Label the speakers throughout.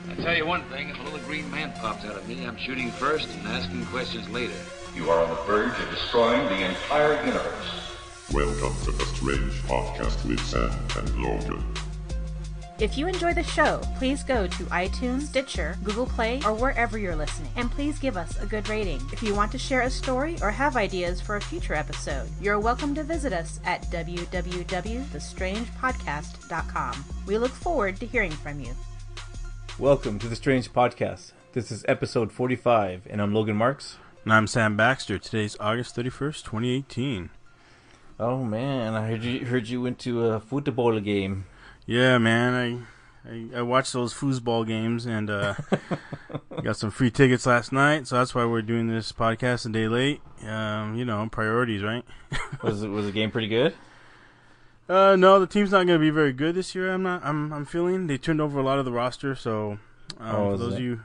Speaker 1: I tell you one thing, if a little green man pops out of me, I'm shooting first and asking questions later.
Speaker 2: You are on the verge of destroying the entire universe.
Speaker 3: Welcome to the Strange Podcast with Sam and Logan.
Speaker 4: If you enjoy the show, please go to iTunes, Stitcher, Google Play, or wherever you're listening, and please give us a good rating. If you want to share a story or have ideas for a future episode, you're welcome to visit us at www.thestrangepodcast.com. We look forward to hearing from you.
Speaker 5: Welcome to the Strange Podcast. This is episode 45, and I'm Logan Marks.
Speaker 6: And I'm Sam Baxter. Today's August 31st, 2018.
Speaker 5: Oh man, I heard you went to a football game.
Speaker 6: Yeah, man. I watched those foosball games and got some free tickets last night, so that's why we're doing this podcast a day late. Priorities, right?
Speaker 5: Was the game pretty good?
Speaker 6: No, the team's not going to be very good this year. I'm feeling they turned over a lot of the roster, so for those of you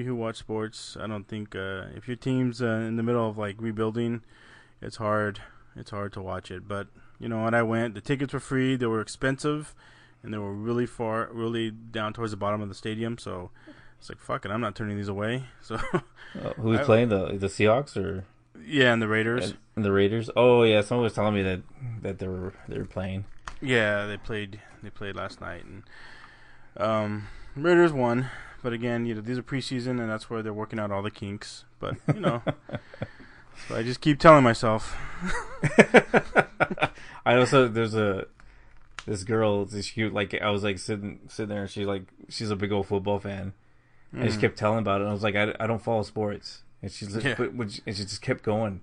Speaker 6: who watch sports, I don't think if your team's in the middle of like rebuilding, it's hard to watch it. But you know, when I went, the tickets were free. They were expensive, and they were really down towards the bottom of the stadium. So it's like, fuck it, I'm not turning these away. So
Speaker 5: who was playing, the Seahawks or?
Speaker 6: Yeah, and the Raiders.
Speaker 5: And the Raiders. Oh yeah, someone was telling me that they were playing.
Speaker 6: Yeah, they played last night, and Raiders won. But again, these are preseason, and that's where they're working out all the kinks. But so I just keep telling myself.
Speaker 5: I also there's this girl. This cute. Like I was like sitting there, and she's a big old football fan. And I just kept telling about it. And I was like, I don't follow sports, and she just kept going.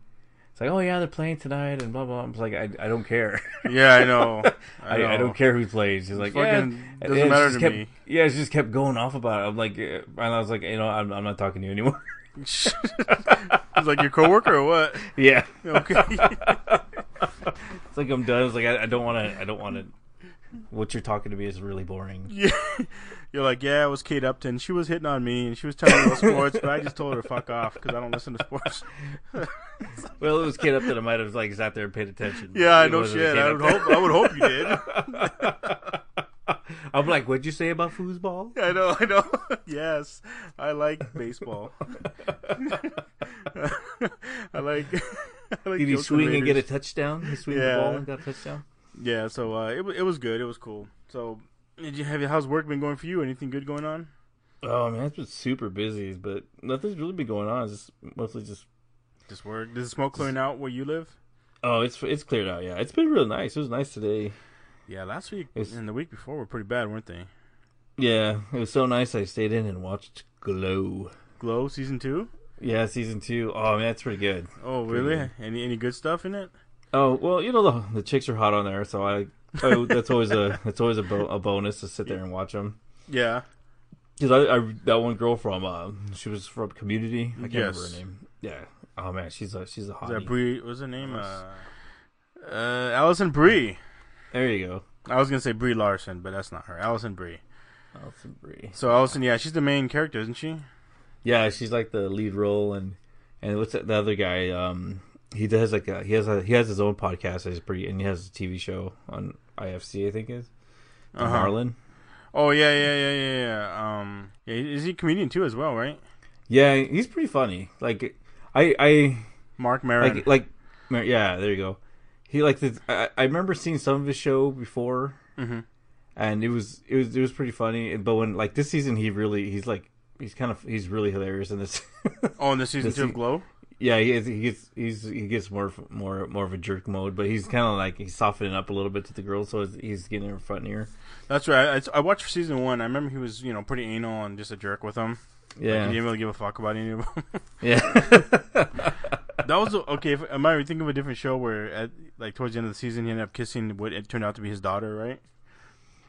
Speaker 5: It's like, oh yeah, they're playing tonight, and blah blah. I'm like, I don't care.
Speaker 6: Yeah, I know.
Speaker 5: I don't care who plays. She's like,
Speaker 6: doesn't matter to me.
Speaker 5: Yeah, she just kept going off about it. I'm like, and I was like, I'm not talking to you anymore.
Speaker 6: It's like your coworker or what?
Speaker 5: Yeah.
Speaker 6: Okay.
Speaker 5: It's like I'm done. It's like I don't want to. What you're talking to me is really boring.
Speaker 6: Yeah. You're like, yeah, it was Kate Upton. She was hitting on me, and she was telling me about sports, but I just told her to fuck off because I don't listen to sports.
Speaker 5: Well, it was Kate Upton. I might have sat there and paid attention.
Speaker 6: Yeah, I know shit. I would hope you did.
Speaker 5: I'm like, what'd you say about foosball?
Speaker 6: I know. Yes, I like baseball. I like
Speaker 5: Did he swing and get a touchdown? He swing the ball and got a touchdown?
Speaker 6: Yeah, so it was good. It was cool. So, how's work been going for you? Anything good going on?
Speaker 5: Oh man, it's been super busy, but nothing's really been going on. It's just mostly just
Speaker 6: work. Is the smoke clearing out where you live?
Speaker 5: Oh, it's cleared out. Yeah, it's been real nice. It was nice today.
Speaker 6: Yeah, last week and the week before were pretty bad, weren't they?
Speaker 5: Yeah, it was so nice. I stayed in and watched Glow.
Speaker 6: Glow season 2?
Speaker 5: Yeah, season 2. Oh man, that's pretty good.
Speaker 6: Oh really? Good. Any good stuff in it?
Speaker 5: Oh well, the chicks are hot on there, so that's always a bonus to sit there and watch them.
Speaker 6: Yeah,
Speaker 5: because I that one girl from she was from Community. I can't remember her name. Yeah. Oh man, she's a hottie.
Speaker 6: Is that Brie? What's her name? Allison Brie.
Speaker 5: There you go.
Speaker 6: I was gonna say Brie Larson, but that's not her. Allison Brie. So Allison, yeah, she's the main character, isn't she?
Speaker 5: Yeah, she's like the lead role, and what's the other guy? He does he has his own podcast. And he has a TV show on IFC, I think it is. Marlon.
Speaker 6: Oh yeah. Is he a comedian too as well, right?
Speaker 5: Yeah, he's pretty funny. Like I
Speaker 6: Mark Maron.
Speaker 5: Yeah, there you go. He I remember seeing some of his show before, and it was pretty funny. But when this season, he's really hilarious in this.
Speaker 6: Oh, in the season 2 of Glow.
Speaker 5: Yeah, he gets more of a jerk mode, but he's kind of he's softening up a little bit to the girls, so he's getting her front ear.
Speaker 6: That's right. I watched season 1. I remember he was pretty anal and just a jerk with them.
Speaker 5: Yeah,
Speaker 6: he didn't really give a fuck about any of them.
Speaker 5: Yeah,
Speaker 6: that was okay. Am I thinking of a different show where towards the end of the season he ended up kissing what it turned out to be his daughter, right?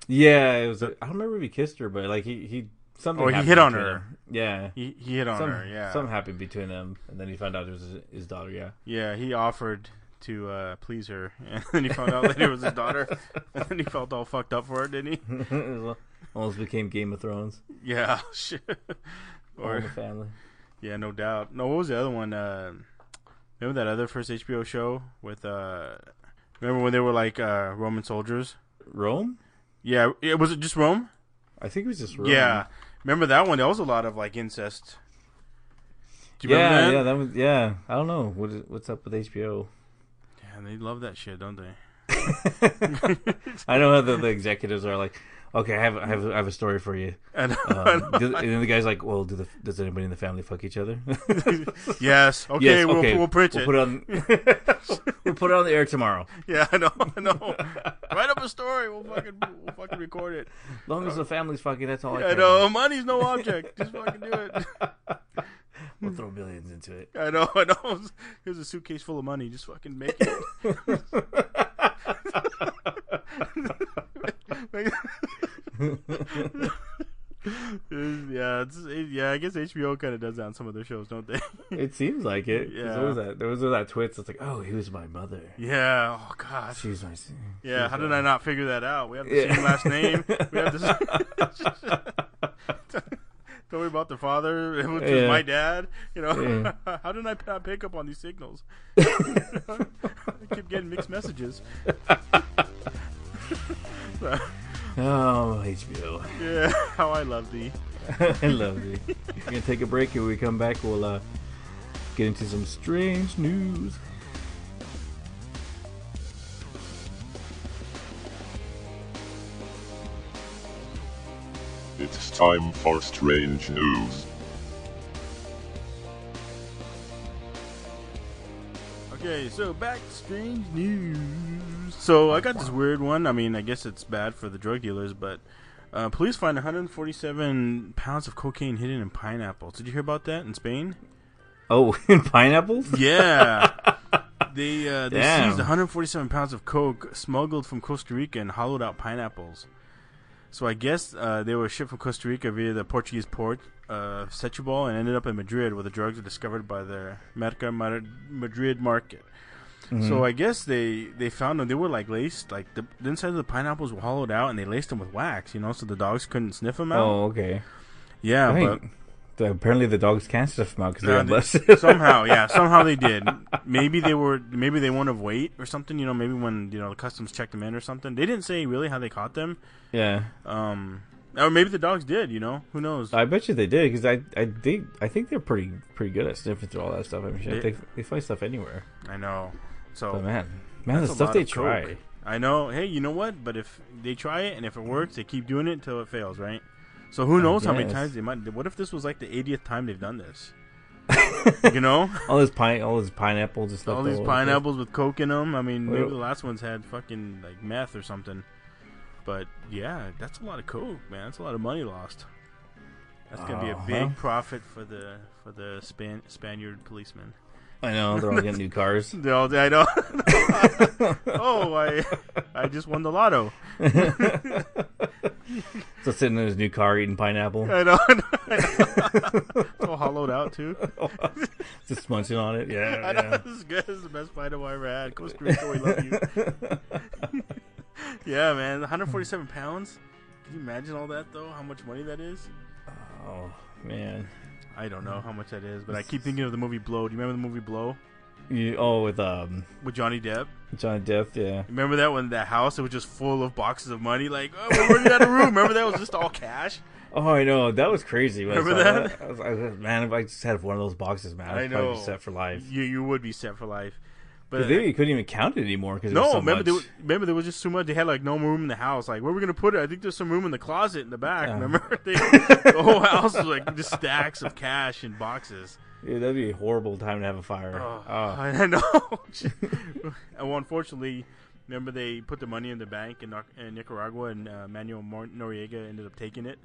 Speaker 5: Yeah, it was. I don't remember if he kissed her, but he. Something
Speaker 6: he hit on her.
Speaker 5: Them. Yeah.
Speaker 6: He hit on her, yeah.
Speaker 5: Something happened between them, and then he found out it was his daughter, yeah.
Speaker 6: Yeah, he offered to please her, and then he found out later it was his daughter, and then he felt all fucked up for it, didn't he?
Speaker 5: It almost became Game of Thrones.
Speaker 6: Yeah, shit.
Speaker 5: Or the family.
Speaker 6: Yeah, no doubt. No, what was the other one? Remember that other first HBO show with, remember when they were Roman soldiers?
Speaker 5: Rome?
Speaker 6: Yeah, was it just Rome?
Speaker 5: I think it was just Rome.
Speaker 6: Yeah. Remember that one? There was a lot of like incest. Do you remember that?
Speaker 5: Yeah, that was. Yeah, I don't know what's up with HBO.
Speaker 6: Yeah, they love that shit, don't they?
Speaker 5: I know how the executives are like. Okay, I have a story for you. I know. And then the guy's like, "Well, does anybody in the family fuck each other?"
Speaker 6: Yes. Okay. We'll print it.
Speaker 5: We'll put it on. We'll put it on the air tomorrow.
Speaker 6: Yeah, I know. Write up a story. We'll fucking record it.
Speaker 5: As long as the family's fucking, that's all I care.
Speaker 6: I know. About. Money's no object. Just fucking do it.
Speaker 5: We'll throw millions into it.
Speaker 6: I know. Here's a suitcase full of money. Just fucking make it. I guess HBO kind of does that on some of their shows, don't they?
Speaker 5: It seems like it.
Speaker 6: Yeah.
Speaker 5: There was that twist. It's like, oh, he was my mother.
Speaker 6: Yeah. Oh God.
Speaker 5: She's my.
Speaker 6: Yeah. How did I not figure that out? We have the same last name. We have this. Tell me about the father. It was just my dad. How did I not pick up on these signals? I keep getting mixed messages.
Speaker 5: Oh, HBO.
Speaker 6: Yeah, how I love thee.
Speaker 5: I love thee. We're going to take a break, and when we come back, we'll get into some strange news.
Speaker 3: It's time for strange news.
Speaker 6: Okay, so back to strange news. So I got this weird one. I mean, I guess it's bad for the drug dealers, but police find 147 pounds of cocaine hidden in pineapples. Did you hear about that in Spain?
Speaker 5: Oh, in pineapples?
Speaker 6: Yeah. They seized 147 pounds of coke smuggled from Costa Rica and hollowed out pineapples. So I guess they were shipped from Costa Rica via the Portuguese port of Setúbal and ended up in Madrid, where the drugs were discovered by the Madrid market. Mm-hmm. So I guess they found them. They were like laced, like the inside of the pineapples were hollowed out, and they laced them with wax, so the dogs couldn't sniff them out.
Speaker 5: Oh, okay.
Speaker 6: Yeah, but
Speaker 5: apparently the dogs can't sniff them out because they're less.
Speaker 6: Somehow they did. Maybe they weren't of weight or something. Maybe when the customs checked them in or something. They didn't say really how they caught them.
Speaker 5: Yeah.
Speaker 6: Or maybe the dogs did. Who knows?
Speaker 5: I bet you they did because I think they're pretty good at sniffing through all that stuff. I mean, they find stuff anywhere.
Speaker 6: I know. So
Speaker 5: but man, the stuff they try.
Speaker 6: Coke. I know. Hey, you know what? But if they try it and if it works, they keep doing it until it fails, right? So who knows how many times they might? What if this was like the 80th time they've done this?
Speaker 5: all this pineapples and stuff.
Speaker 6: All these pineapples with coke in them. I mean, maybe the last ones had fucking like meth or something. But yeah, that's a lot of coke, man. That's a lot of money lost. That's gonna be a big profit for the Spaniard policemen.
Speaker 5: I know, they're all getting new cars.
Speaker 6: I know. I just won the lotto.
Speaker 5: So sitting in his new car eating pineapple.
Speaker 6: I know. It's all hollowed out too.
Speaker 5: Just munching on it. Yeah.
Speaker 6: I know. This is good. This is the best pineapple I ever had. Costa Rica, we love you. Yeah, man. 147 pounds. Can you imagine all that though? How much money that is?
Speaker 5: Oh man.
Speaker 6: I don't know how much that is, but I keep thinking of the movie Blow. Do you remember the movie Blow?
Speaker 5: With
Speaker 6: Johnny Depp.
Speaker 5: Johnny Depp, yeah.
Speaker 6: Remember that when that house it was just full of boxes of money? Like, we're running out of room. Remember that was just all cash.
Speaker 5: Oh, I know. That was crazy.
Speaker 6: Remember that?
Speaker 5: I was like, man, if I just had one of those boxes, man, I'd probably be set for life.
Speaker 6: You would be set for life. But
Speaker 5: you couldn't even count it anymore because
Speaker 6: remember there was just so much. They had like no room in the house. Like, where are we gonna put it? I think there's some room in the closet in the back. Remember, the whole house was like just stacks of cash in boxes.
Speaker 5: Yeah, that'd be a horrible time to have a fire.
Speaker 6: I know. Well, unfortunately, remember they put the money in the bank in Nicaragua, and Manuel Noriega ended up taking it.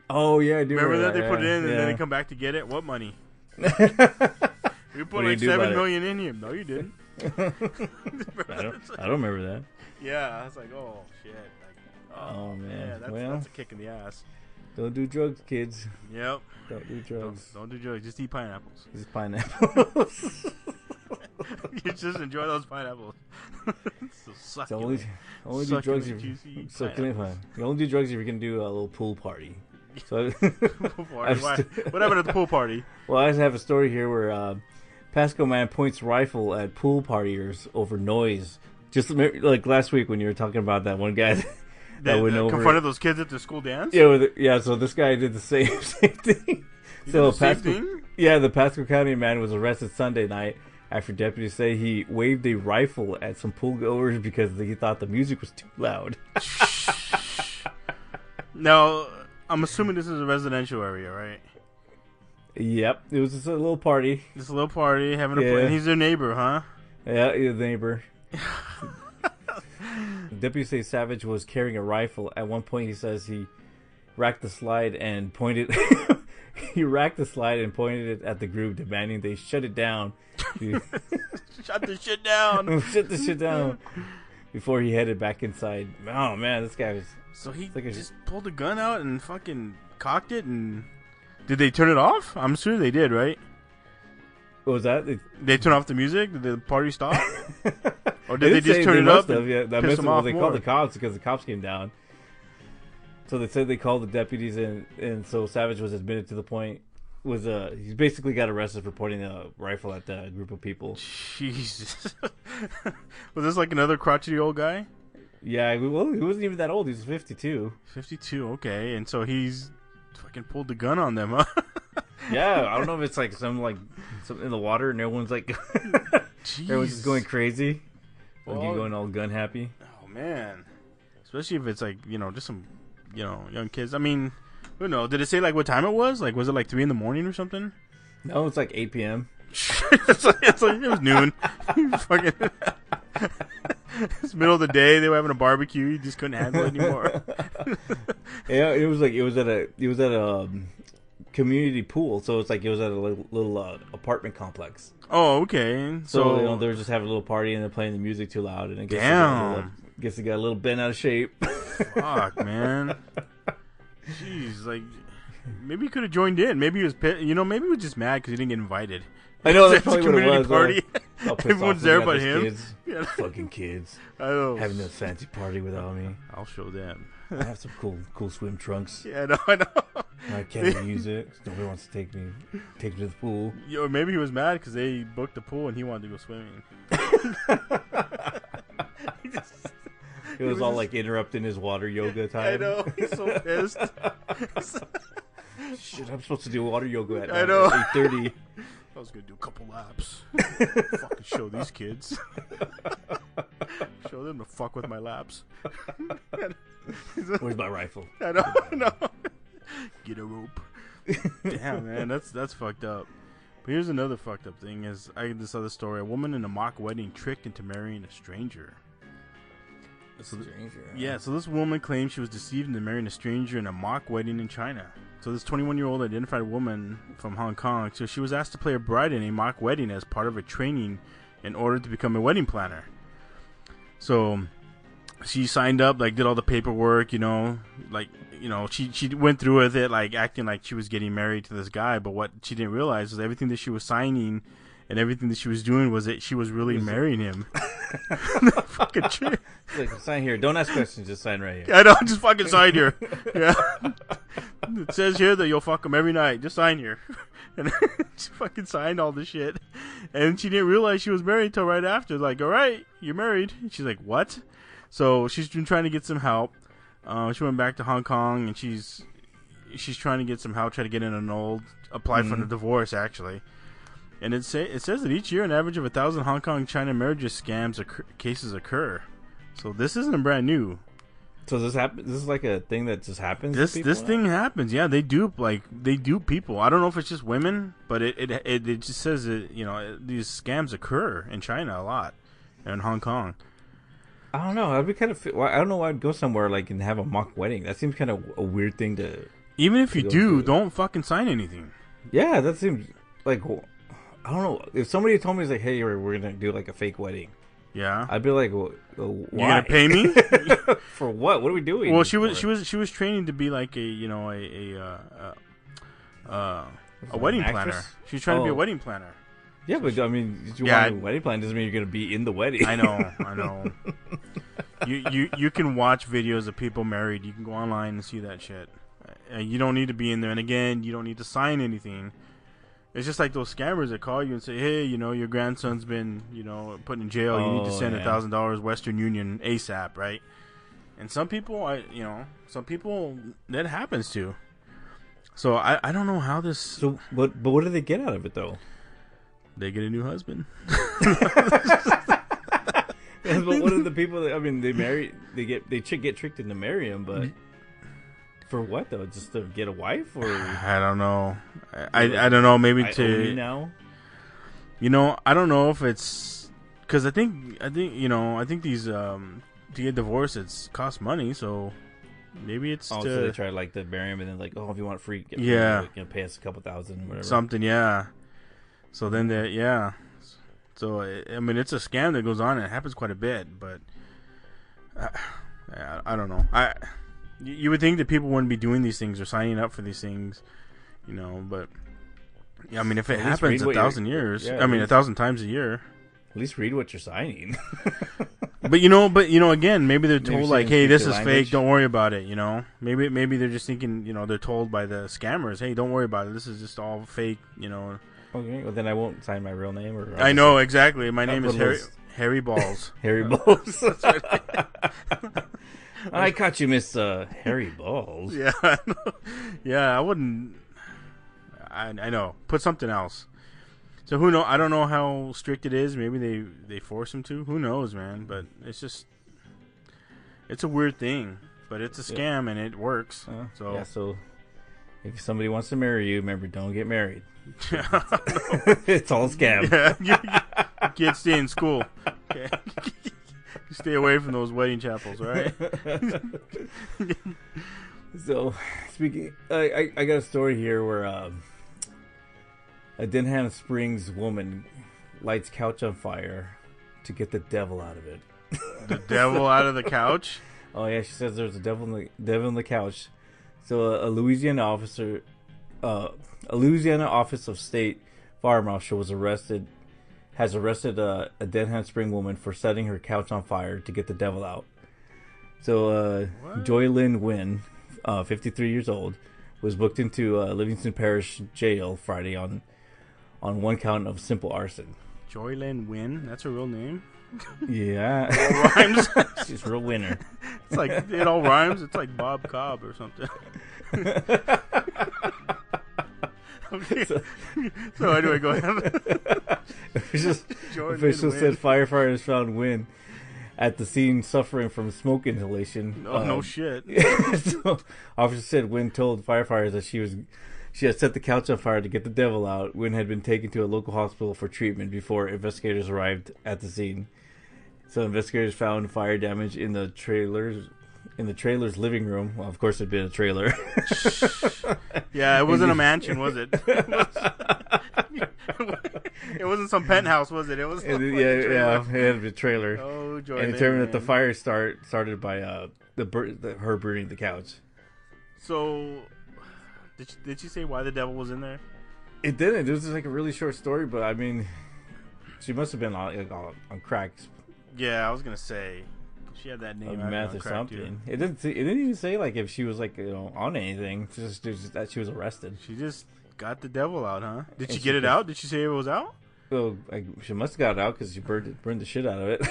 Speaker 5: Oh yeah, I do
Speaker 6: remember that. They put it in, and then they come back to get it. What money? We put like $7 million in here. No, you didn't.
Speaker 5: I don't remember that.
Speaker 6: Yeah, I was like, oh shit. Like,
Speaker 5: oh man,
Speaker 6: yeah, that's a kick in the ass.
Speaker 5: Don't do drugs, kids.
Speaker 6: Yep.
Speaker 5: Don't do drugs.
Speaker 6: Don't do drugs. Just eat pineapples.
Speaker 5: Just pineapples.
Speaker 6: You just enjoy those pineapples. So
Speaker 5: only do drugs if you only do drugs if you're gonna do a little pool party. So
Speaker 6: pool party. What happened at the pool party?
Speaker 5: Well, I have a story here where Pasco man points rifle at pool partiers over noise. Just like last week when you were talking about that one guy
Speaker 6: They
Speaker 5: went over
Speaker 6: confronted those kids at the school dance?
Speaker 5: Yeah, so this guy did the same thing. The Pasco County man was arrested Sunday night after deputies say he waved a rifle at some pool goers because he thought the music was too loud.
Speaker 6: Now, I'm assuming this is a residential area, right?
Speaker 5: Yep, it was just a little party.
Speaker 6: Just a little party, having a party. And he's their neighbor, huh?
Speaker 5: Yeah, he's a neighbor. Deputies say Savage was carrying a rifle. At one point, he says he racked the slide and pointed... He racked the slide and pointed it at the group, demanding they shut it down.
Speaker 6: Shut the shit down.
Speaker 5: Shut the shit down. Before he headed back inside. Oh, man, this guy was...
Speaker 6: So he just pulled the gun out and fucking cocked it and... Did they turn it off? I'm sure they did, right?
Speaker 5: What was that?
Speaker 6: They turned off the music? Did the party stop? Or did they just turn it up?
Speaker 5: Yeah, they called the cops because the cops came down. So they said they called the deputies, and so Savage was admitted to the point. He basically got arrested for pointing a rifle at the group of people.
Speaker 6: Jesus. Was this like another crotchety old guy?
Speaker 5: Yeah, well, he wasn't even that old. He was 52.
Speaker 6: 52, okay. And so he's fucking pulled the gun on them, huh?
Speaker 5: Yeah, I don't know if it's like something in the water and everyone's like... everyone's just going crazy. Well, you're going all gun happy.
Speaker 6: Oh, man. Especially if it's like, just some... young kids. I mean, who knows? Did it say like what time it was? Like, was it like 3 a.m. or something?
Speaker 5: No, it's like 8 p.m.
Speaker 6: It's like it was noon. Fucking, it's middle of the day. They were having a barbecue. You just couldn't handle it anymore.
Speaker 5: Yeah, it was at a community pool. So it's like it was at a little apartment complex.
Speaker 6: Oh, okay.
Speaker 5: So they were just having a little party and they're playing the music too loud, and I guess it got a little bent out of shape.
Speaker 6: Fuck, man. Jeez, like maybe he could have joined in. Maybe he was maybe he was just mad because he didn't get invited.
Speaker 5: I know that's probably what it was.
Speaker 6: Party. Everyone's there but him.
Speaker 5: Kids. Yeah. Fucking kids.
Speaker 6: I know.
Speaker 5: Having a fancy party without me.
Speaker 6: I'll show them.
Speaker 5: I have some cool swim trunks.
Speaker 6: Yeah, I know.
Speaker 5: I can't use it. Nobody wants to take me to the pool.
Speaker 6: Yo, maybe he was mad because they booked the pool and he wanted to go swimming.
Speaker 5: It was all like interrupting his water yoga time.
Speaker 6: I know. He's so pissed.
Speaker 5: Shit, I'm supposed to do water yoga at
Speaker 6: 8:30. I was going to do a couple laps. Fucking show these kids. Show them to fuck with my laps.
Speaker 5: Where's my rifle?
Speaker 6: I know. Get a rope. Damn, man. That's fucked up. But here's another fucked up thing. I get this other story. A woman in a mock wedding tricked into marrying a stranger. So this woman claimed she was deceived into marrying a stranger in a mock wedding in China. So this 21-year-old identified woman from Hong Kong, so she was asked to play a bride in a mock wedding as part of a training in order to become a wedding planner. So she signed up, like did all the paperwork, she went through with it, like acting like she was getting married to this guy, but what she didn't realize was everything that she was signing and everything that she was doing was that she was really marrying him. Fucking shit.
Speaker 5: Like, sign here. Don't ask questions. Just sign right here.
Speaker 6: I know. Just fucking sign here. Yeah. It says here that you'll fuck him every night. Just sign here. And she fucking signed all this shit. And she didn't realize she was married till right after. Like, all right, you're married. And she's like, what? So she's been trying to get some help. She went back to Hong Kong and she's trying to get some help, try to get in annulled, apply for the divorce actually. And it says that each year an average of 1,000 Hong Kong China marriages cases occur. So this isn't brand new.
Speaker 5: So this is like a thing that just happens.
Speaker 6: This thing happens. Yeah, they dupe people. I don't know if it's just women, but it just says that these scams occur in China a lot, and in Hong Kong.
Speaker 5: I don't know. I'd be kind of. I don't know why I'd go somewhere like and have a mock wedding. That seems kind of a weird thing to.
Speaker 6: Even if you do, don't fucking sign anything.
Speaker 5: Yeah, that seems like. I don't know. If somebody told me, like, hey, we're gonna do like a fake wedding.
Speaker 6: Yeah,
Speaker 5: I'd be like, why?
Speaker 6: You gonna pay me
Speaker 5: for what? What are we doing?
Speaker 6: Well, she was training to be like a wedding planner. She was trying to be a wedding planner.
Speaker 5: Yeah, but I mean, you want a wedding plan doesn't mean you're gonna be in the wedding.
Speaker 6: I know. You can watch videos of people married. You can go online and see that shit. You don't need to be in there, and again, you don't need to sign anything. It's just like those scammers that call you and say, hey, your grandson's been, put in jail. You need to send $1,000 Western Union ASAP, right? And some people, that happens to. So I don't know how this.
Speaker 5: So, but what do they get out of it though?
Speaker 6: They get a new husband.
Speaker 5: But what are the people that, I mean, they get tricked into marrying him, but for what though? Just to get a wife, or
Speaker 6: I don't know. I don't know. Maybe
Speaker 5: I
Speaker 6: to
Speaker 5: own you now.
Speaker 6: I don't know if it's because I think these to get divorced it costs money, so maybe it's
Speaker 5: so they try like to marry him and then like, oh, if you want free, pay us a couple thousand, whatever.
Speaker 6: Something, yeah. So then So I mean, it's a scam that goes on, and it happens quite a bit. But I don't know. You would think that people wouldn't be doing these things or signing up for these things, But I mean, if it happens 1,000 years, I mean, 1,000 times a year.
Speaker 5: At least read what you're signing.
Speaker 6: But again, maybe they're told like, "Hey, this is fake. Don't worry about it." Maybe they're just thinking, they're told by the scammers, "Hey, don't worry about it. This is just all fake."
Speaker 5: Okay, well then I won't sign my real name.
Speaker 6: I know exactly. My name is Harry Balls.
Speaker 5: Harry Balls. I caught you, Miss Harry Balls.
Speaker 6: Yeah, I wouldn't. I know. Put something else. So who knows? I don't know how strict it is. Maybe they force him to. Who knows, man? But it's a weird thing. But it's a scam and it works.
Speaker 5: So if somebody wants to marry you, remember, don't get married. It's all a scam.
Speaker 6: Yeah, kids stay in school. Okay. Stay away from those wedding chapels, all right?
Speaker 5: So, speaking, I got a story here where a Denham Springs woman lights couch on fire to get the devil out of it.
Speaker 6: The devil out of the couch?
Speaker 5: Oh yeah, she says there's a devil in the couch. So a Louisiana Office of State Fire Marshal has arrested a Denham Spring woman for setting her couch on fire to get the devil out. So Joy Lynn Wynn, 53 years old, was booked into Livingston Parish Jail Friday on one count of simple arson.
Speaker 6: Joy Lynn Wynn? That's her real name?
Speaker 5: Yeah.
Speaker 6: It all rhymes.
Speaker 5: She's a real winner.
Speaker 6: It's like, it all rhymes. It's like Bob Cobb or something. Okay. So anyway, go ahead.
Speaker 5: Officials said firefighters found Wynn at the scene suffering from smoke inhalation.
Speaker 6: Oh, no shit.
Speaker 5: So, officers said Wynn told firefighters that she had set the couch on fire to get the devil out. Wynn had been taken to a local hospital for treatment before investigators arrived at the scene. So investigators found fire damage in the trailer's living room. Well, of course, it'd been a trailer.
Speaker 6: Yeah, it wasn't a mansion, was it? It wasn't some penthouse, was it? It was.
Speaker 5: It had a trailer.
Speaker 6: Oh, joy!
Speaker 5: And determined that the fire started by her burning the couch.
Speaker 6: So, did she say why the devil was in there?
Speaker 5: It didn't. It was just like a really short story, but I mean, she must have been on crack.
Speaker 6: Yeah, I was gonna say. She had that name.
Speaker 5: Meth or something. It didn't even say like if she was like on anything. Just that she was arrested.
Speaker 6: She just got the devil out, huh? Did she get it out? Did she say it was out?
Speaker 5: Well, she must have got it out because she burned the shit out of it.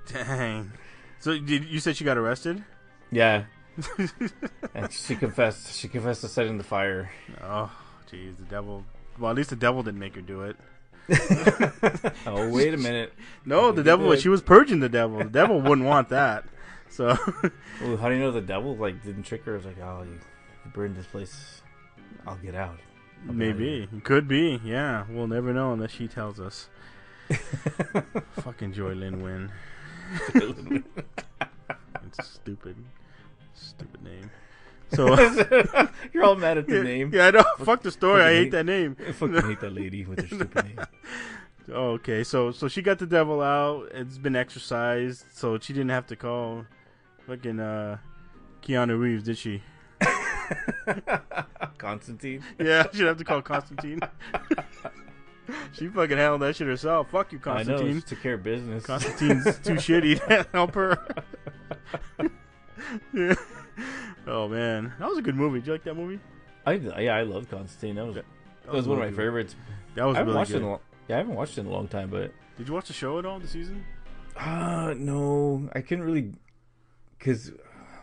Speaker 6: Dang. So you said she got arrested?
Speaker 5: Yeah. And she confessed. She confessed to setting the fire.
Speaker 6: Oh, jeez, the devil. Well, at least the devil didn't make her do it.
Speaker 5: Oh, wait a minute.
Speaker 6: No, the devil. She was purging the devil. The devil wouldn't want that. So,
Speaker 5: well, how do you know the devil didn't trick her? It was like, oh, you burned this place. I'll get out.
Speaker 6: Maybe. Could be. Yeah, we'll never know unless she tells us. Fucking Joy Lynn Wynn. It's stupid name. So
Speaker 5: you're all mad at the name.
Speaker 6: Yeah, I know. Fuck the story. I hate that name.
Speaker 5: I fucking hate that lady with her stupid name.
Speaker 6: Oh, okay, so she got the devil out. It's been exorcised, so she didn't have to call fucking Keanu Reeves, did she?
Speaker 5: Constantine?
Speaker 6: Yeah, she'd have to call Constantine. She fucking handled that shit herself. Fuck you, Constantine.
Speaker 5: I know, she took care of business.
Speaker 6: Constantine's too shitty to help her. Yeah. Oh man, that was a good movie. Did you like that movie?
Speaker 5: I loved Constantine. That was one of my favorites.
Speaker 6: That was really good.
Speaker 5: I haven't watched it in a long time, but
Speaker 6: did you watch the show at all this season?
Speaker 5: No, I couldn't really, because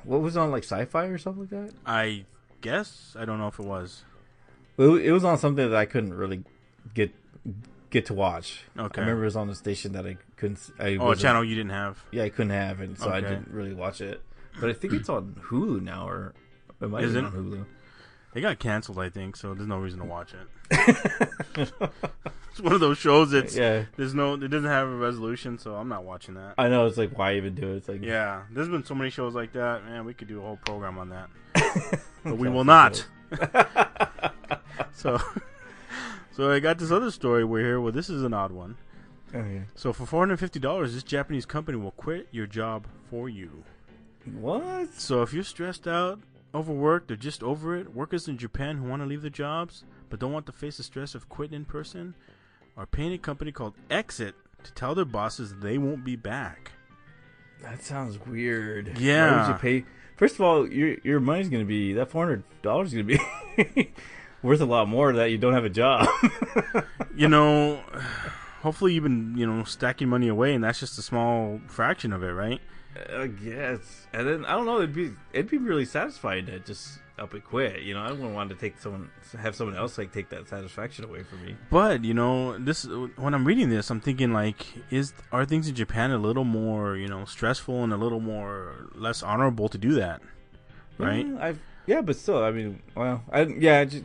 Speaker 5: what was on like Sci-Fi or something like that?
Speaker 6: I guess I don't know if it was.
Speaker 5: Well, it was on something that I couldn't really get to watch.
Speaker 6: Okay.
Speaker 5: I remember it was on a station that I couldn't.
Speaker 6: A channel you didn't have.
Speaker 5: Yeah, I couldn't have, and so I didn't really watch it. But I think it's on Hulu now, or it might be on Hulu.
Speaker 6: It got canceled, I think, so there's no reason to watch it. It's one of those shows that's it doesn't have a resolution, so I'm not watching that.
Speaker 5: I know, it's like, why even do it? It's like,
Speaker 6: yeah, there's been so many shows like that. Man, we could do a whole program on that, but we will not. So I got this other story we're here. Well, this is an odd one.
Speaker 5: Okay.
Speaker 6: So for $450, this Japanese company will quit your job for you.
Speaker 5: What?
Speaker 6: So if you're stressed out, overworked, or just over it, workers in Japan who want to leave their jobs but don't want to face the stress of quitting in person are paying a company called Exit to tell their bosses they won't be back.
Speaker 5: That sounds weird.
Speaker 6: Yeah.
Speaker 5: Why would you pay? First of all, your money's going to be, that $400 is going to be worth a lot more that you don't have a job.
Speaker 6: Hopefully you've been, stacking money away, and that's just a small fraction of it, right?
Speaker 5: I guess. And then, I don't know, it'd be really satisfying to just up and quit. I wouldn't want to have someone else take that satisfaction away from me.
Speaker 6: But, this, when I'm reading this, I'm thinking are things in Japan a little more, stressful and a little more less honorable to do that, right?
Speaker 5: Yeah, but still, I mean,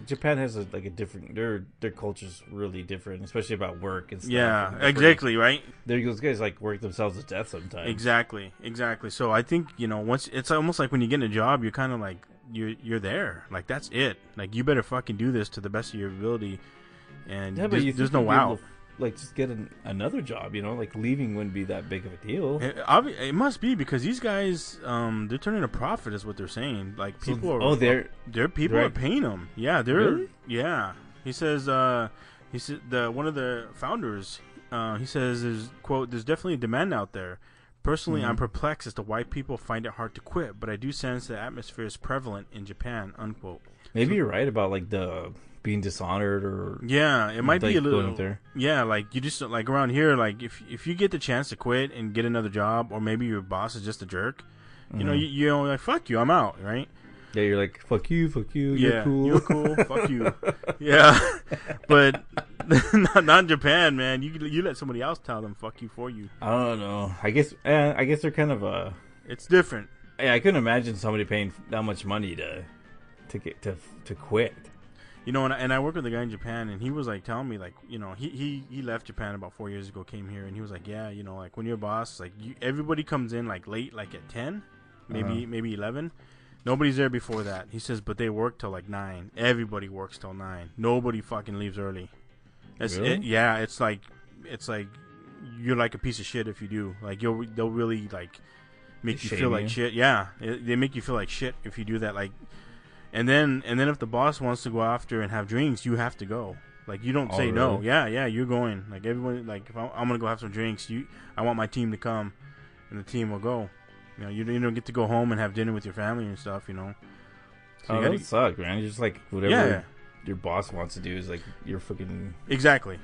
Speaker 5: Japan has a different. Their culture's really different, especially about work and stuff.
Speaker 6: Yeah, exactly, right.
Speaker 5: Those guys work themselves to death sometimes.
Speaker 6: Exactly. So I think once it's almost like when you get in a job, you're kind of like you're there, that's it. You better fucking do this to the best of your ability, and there's no out.
Speaker 5: Just get another job, leaving wouldn't be that big of a deal.
Speaker 6: It must be, because these guys, they're turning a profit, is what they're saying. People are are paying them. Yeah,
Speaker 5: really?
Speaker 6: Yeah. He said one of the founders, he says there's definitely a demand out there. Personally, I'm perplexed as to why people find it hard to quit, but I do sense the atmosphere is prevalent in Japan, unquote.
Speaker 5: Maybe you're right about the being dishonored, or
Speaker 6: it might be a little
Speaker 5: there.
Speaker 6: You just around here, if you get the chance to quit and get another job, or maybe your boss is just a jerk, you fuck you, I'm out, right?
Speaker 5: Yeah, you're like, fuck you, you're cool,
Speaker 6: fuck you. Yeah, but not in Japan, man. You let somebody else tell them fuck you for you.
Speaker 5: I don't know. I guess they're kind of
Speaker 6: it's different.
Speaker 5: Yeah, I couldn't imagine somebody paying that much money to quit.
Speaker 6: And I work with a guy in Japan, and he was telling me he left Japan about 4 years ago, came here, and he was like, yeah, when you're a boss, everybody comes in late, at 10, maybe 11. Nobody's there before that. He says, but they work till 9. Everybody works till 9. Nobody fucking leaves early.
Speaker 5: Really?
Speaker 6: It's like you're like a piece of shit if you do. They'll really make you feel like shit. Yeah, they make you feel like shit if you do that. And then if the boss wants to go after and have drinks, you have to go. You don't say no.
Speaker 5: Really?
Speaker 6: Yeah, you're going. Everyone, if I'm gonna go have some drinks, I want my team to come, and the team will go. You don't get to go home and have dinner with your family and stuff. So
Speaker 5: that would suck, man. You're just whatever your boss wants to do is you're fucking
Speaker 6: exactly.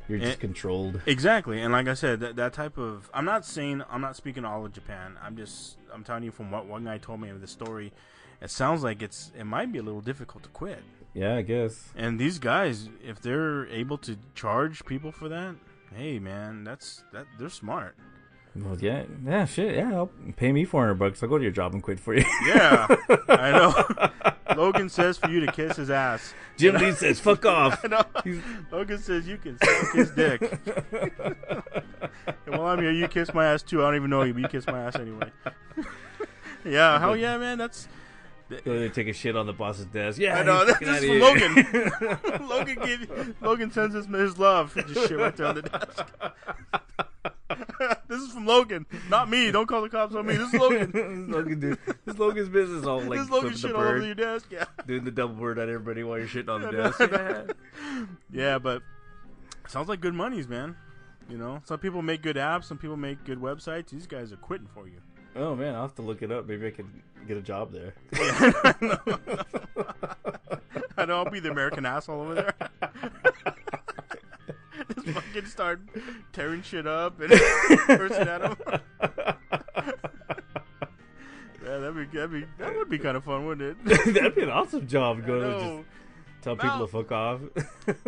Speaker 5: You're just controlled.
Speaker 6: Exactly, and like I said, that type of. I'm not speaking all of Japan. I'm telling you from what one guy told me of the story. It sounds like it might be a little difficult to quit.
Speaker 5: Yeah, I guess.
Speaker 6: And these guys, if they're able to charge people for that, hey man, they're smart.
Speaker 5: Well, yeah, shit, yeah. Pay me $400. I'll go to your job and quit for you.
Speaker 6: Yeah, I know. Logan says for you to kiss his ass.
Speaker 5: Jim Lee says, "Fuck off."
Speaker 6: I know. Logan says you can suck his dick. And while I'm here, you kiss my ass too. I don't even know you, but you kiss my ass anyway. Yeah, hell yeah, man. That's.
Speaker 5: They take a shit on the boss's desk. Yeah,
Speaker 6: I know. This is from Logan. Logan sends us his love. He just shit right there on the desk. This is from Logan, not me. Don't call the cops on me. This is Logan.
Speaker 5: This is Logan's business. All
Speaker 6: this is Logan shit all over your desk. Yeah,
Speaker 5: doing the double word on everybody while you're shitting on the desk.
Speaker 6: Yeah, but sounds like good monies, man. Some people make good apps. Some people make good websites. These guys are quitting for you.
Speaker 5: Oh man, I'll have to look it up. Maybe I can get a job there.
Speaker 6: Yeah, I know. I'll be the American asshole over there. Just start tearing shit up and cursing at him. Yeah, that would be kind of fun, wouldn't it?
Speaker 5: That'd be an awesome job. Go to just tell people to fuck off.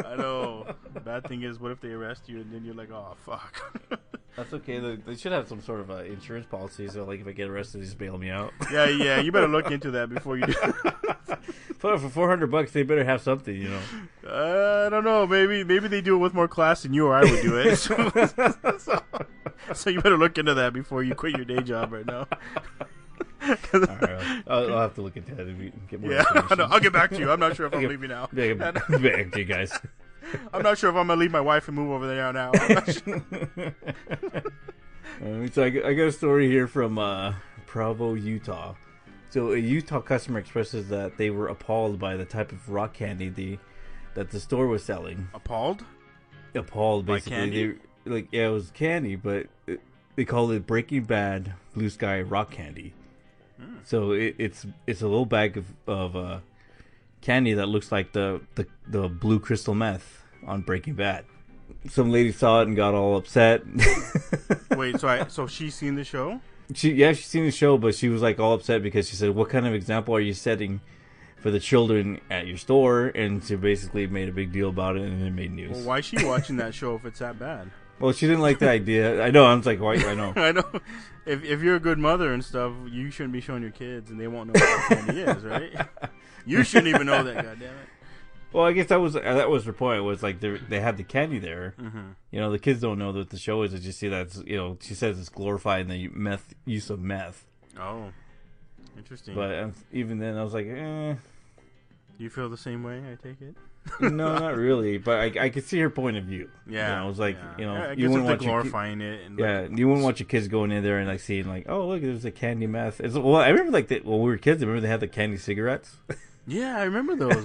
Speaker 6: I know. The bad thing is, what if they arrest you and then you're like, oh fuck.
Speaker 5: That's okay. They should have some sort of insurance policy, so like if I get arrested, they just bail me out.
Speaker 6: Yeah. You better look into that before you do.
Speaker 5: But for $400, they better have something, you know.
Speaker 6: I don't know. Maybe they do it with more class than you or I would do it. So you better look into that before you quit your day job right now.
Speaker 5: All right, I'll have to look into that and get more information.
Speaker 6: I'll get back to you. I'm not sure if I'm leaving now.
Speaker 5: Back to you guys.
Speaker 6: I'm not sure if I'm gonna leave my wife and move over there now. I'm not sure.
Speaker 5: So I got a story here from Provo, Utah. So a Utah customer expresses that they were appalled by the type of rock candy that the store was selling.
Speaker 6: Appalled,
Speaker 5: basically.
Speaker 6: By candy?
Speaker 5: It was candy, but they called it Breaking Bad Blue Sky Rock Candy. So it's a little bag of candy that looks like the blue crystal meth on Breaking Bad. Some lady saw it and got all upset.
Speaker 6: Wait, so she's seen the show?
Speaker 5: She's seen the show, but she was like all upset because she said, "What kind of example are you setting for the children at your store?" And she basically made a big deal about it, and it made news.
Speaker 6: Well, why is she watching that show if it's that bad?
Speaker 5: Well, she didn't like the idea. I know. I was like, why? I know.
Speaker 6: I know. If you're a good mother and stuff, you shouldn't be showing your kids, and they won't know what candy is, right? You shouldn't even know that. Goddamn it.
Speaker 5: Well, I guess that was her point. Was like they had the candy there.
Speaker 6: Mm-hmm.
Speaker 5: You know, the kids don't know what the show is. They just see that she says it's glorifying the use of meth.
Speaker 6: Oh, interesting.
Speaker 5: But even then, I was like,
Speaker 6: You feel the same way? I take it.
Speaker 5: No, not really. But I could see her point of view.
Speaker 6: Yeah,
Speaker 5: I was like,
Speaker 6: I
Speaker 5: you wouldn't want
Speaker 6: glorifying it. And
Speaker 5: you wouldn't want your kids going in there and like seeing like, oh look, there's a candy meth. I remember like when we were kids. I remember they had the candy cigarettes.
Speaker 6: Yeah, I remember those.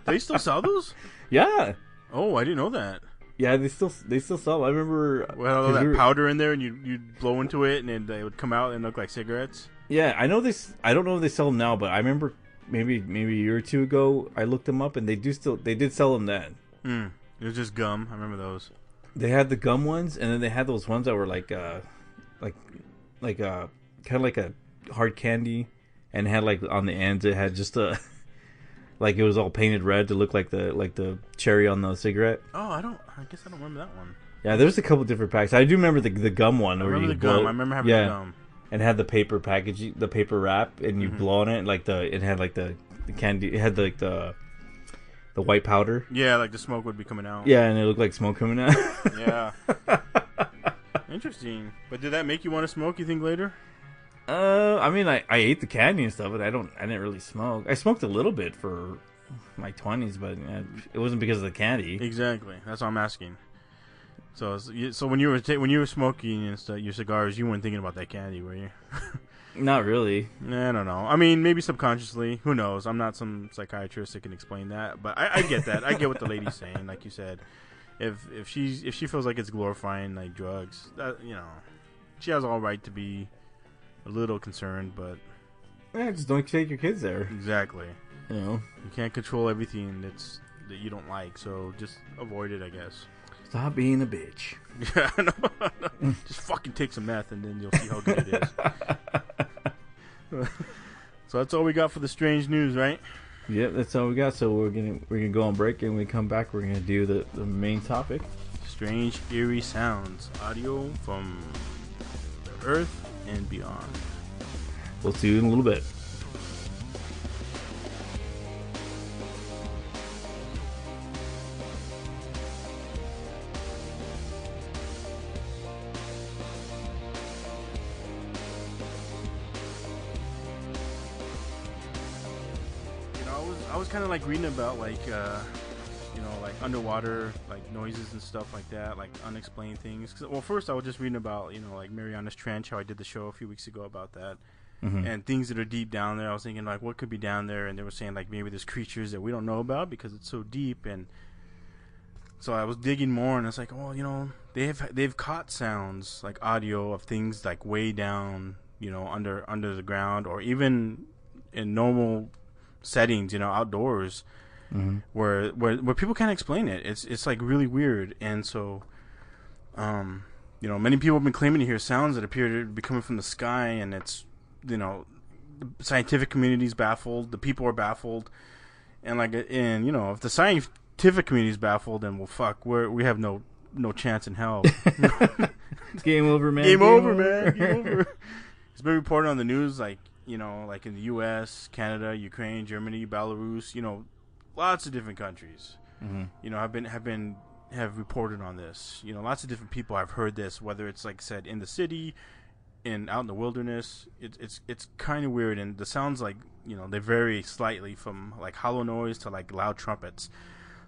Speaker 6: They still sell those?
Speaker 5: Yeah.
Speaker 6: Oh, I didn't know that.
Speaker 5: Yeah, they still sell them. I remember.
Speaker 6: Well, that powder in there, and you'd blow into it, and it would come out and look like cigarettes.
Speaker 5: Yeah, I know this. I don't know if they sell them now, but I remember maybe a year or two ago, I looked them up, and they did sell them then.
Speaker 6: It was just gum. I remember those.
Speaker 5: They had the gum ones, and then they had those ones that were like kind of like a hard candy, and had like on the ends it had just a. Like it was all painted red to look like the cherry on the cigarette.
Speaker 6: Oh, I guess I don't remember that one.
Speaker 5: Yeah, there's a couple different packs. I do remember the gum one.
Speaker 6: I remember the gum. I remember having the gum.
Speaker 5: And it had the paper packaging, the paper wrap, and you blow on it. It had like the candy. It had like the white powder.
Speaker 6: Yeah, like the smoke would be coming out.
Speaker 5: Yeah, and it looked like smoke coming out.
Speaker 6: Yeah. Interesting. But did that make you want to smoke? You think later?
Speaker 5: I mean, I ate the candy and stuff, but I didn't really smoke. I smoked a little bit for my 20s, but it wasn't because of the candy.
Speaker 6: Exactly. That's what I'm asking. So when you were smoking and stuff, your cigars, you weren't thinking about that candy, were you?
Speaker 5: Not really.
Speaker 6: I don't know. I mean, maybe subconsciously. Who knows? I'm not some psychiatrist that can explain that, but I get that. I get what the lady's saying. Like you said, if she feels like it's glorifying like drugs, she has all right to be a little concerned, but
Speaker 5: just don't take your kids there.
Speaker 6: Exactly.
Speaker 5: You
Speaker 6: can't control everything that you don't like, so just avoid it, I guess.
Speaker 5: Stop being a bitch.
Speaker 6: Yeah, no. Just fucking take some meth, and then you'll see how good it is. So that's all we got for the strange news, right?
Speaker 5: Yep, that's all we got. So we're gonna go on break, and when we come back, we're gonna do the main topic:
Speaker 6: strange, eerie sounds, audio from the earth and beyond.
Speaker 5: We'll see you in a little bit.
Speaker 6: I was kind of like reading about like like underwater like noises and stuff like that, like unexplained things. Well, first I was just reading about like Mariana's Trench, how I did the show a few weeks ago about that, and things that are deep down there. I was thinking like, what could be down there, and they were saying like maybe there's creatures that we don't know about because it's so deep. And so I was digging more, and it's like, well, they've caught sounds like audio of things like way down, under the ground, or even in normal settings, outdoors, where people can't explain it. It's like really weird. And so Many people have been claiming to hear sounds that appear to be coming from the sky, and it's, the scientific community is baffled, the people are baffled, and if the scientific community is baffled, then we have no chance in hell.
Speaker 5: Game over, man.
Speaker 6: Game over, man. Game over. It's been reported on the news, like in the U.S., Canada, Ukraine, Germany, Belarus, lots of different countries, have reported on this. Lots of different people have heard this, whether it's like said in the city, out in the wilderness. It's kind of weird, and the sounds they vary slightly from like hollow noise to like loud trumpets.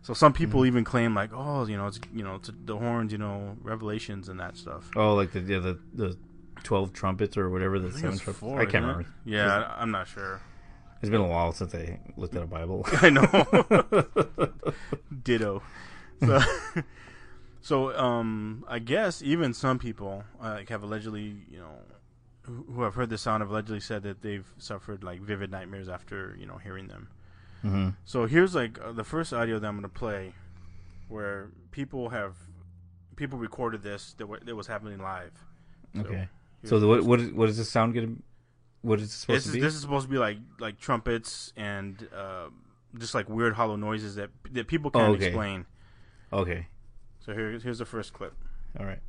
Speaker 6: So some people even claim it's the horns, revelations and that stuff.
Speaker 5: Oh, like the 12 trumpets or whatever, the 7 trumpets. I can't remember.
Speaker 6: Yeah, I'm not sure.
Speaker 5: It's been a while since I looked at a Bible.
Speaker 6: I know. Ditto. So, I guess even some people have allegedly, who have heard the sound have allegedly said that they've suffered like vivid nightmares after hearing them. Mm-hmm. So here's the first audio that I'm going to play, where people recorded this that was happening live.
Speaker 5: Okay. So what is this sound going to? What is it supposed to be?
Speaker 6: This is supposed to be like trumpets and just like weird hollow noises that people can't explain.
Speaker 5: Okay.
Speaker 6: So here's the first clip.
Speaker 5: All right.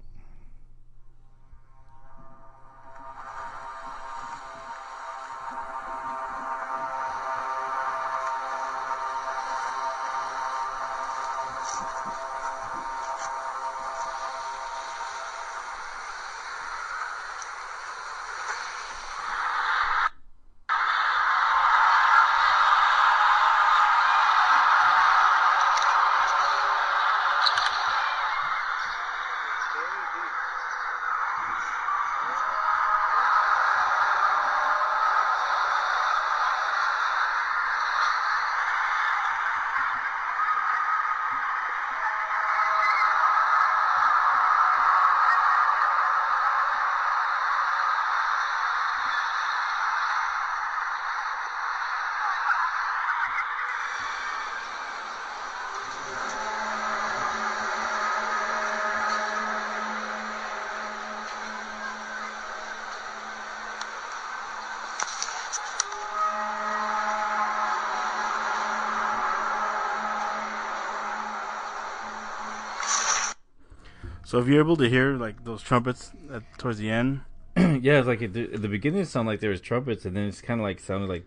Speaker 6: So if you're able to hear like those trumpets towards the end,
Speaker 5: yeah, it's like at the beginning it sounded like there was trumpets, and then it's kind of like sounded like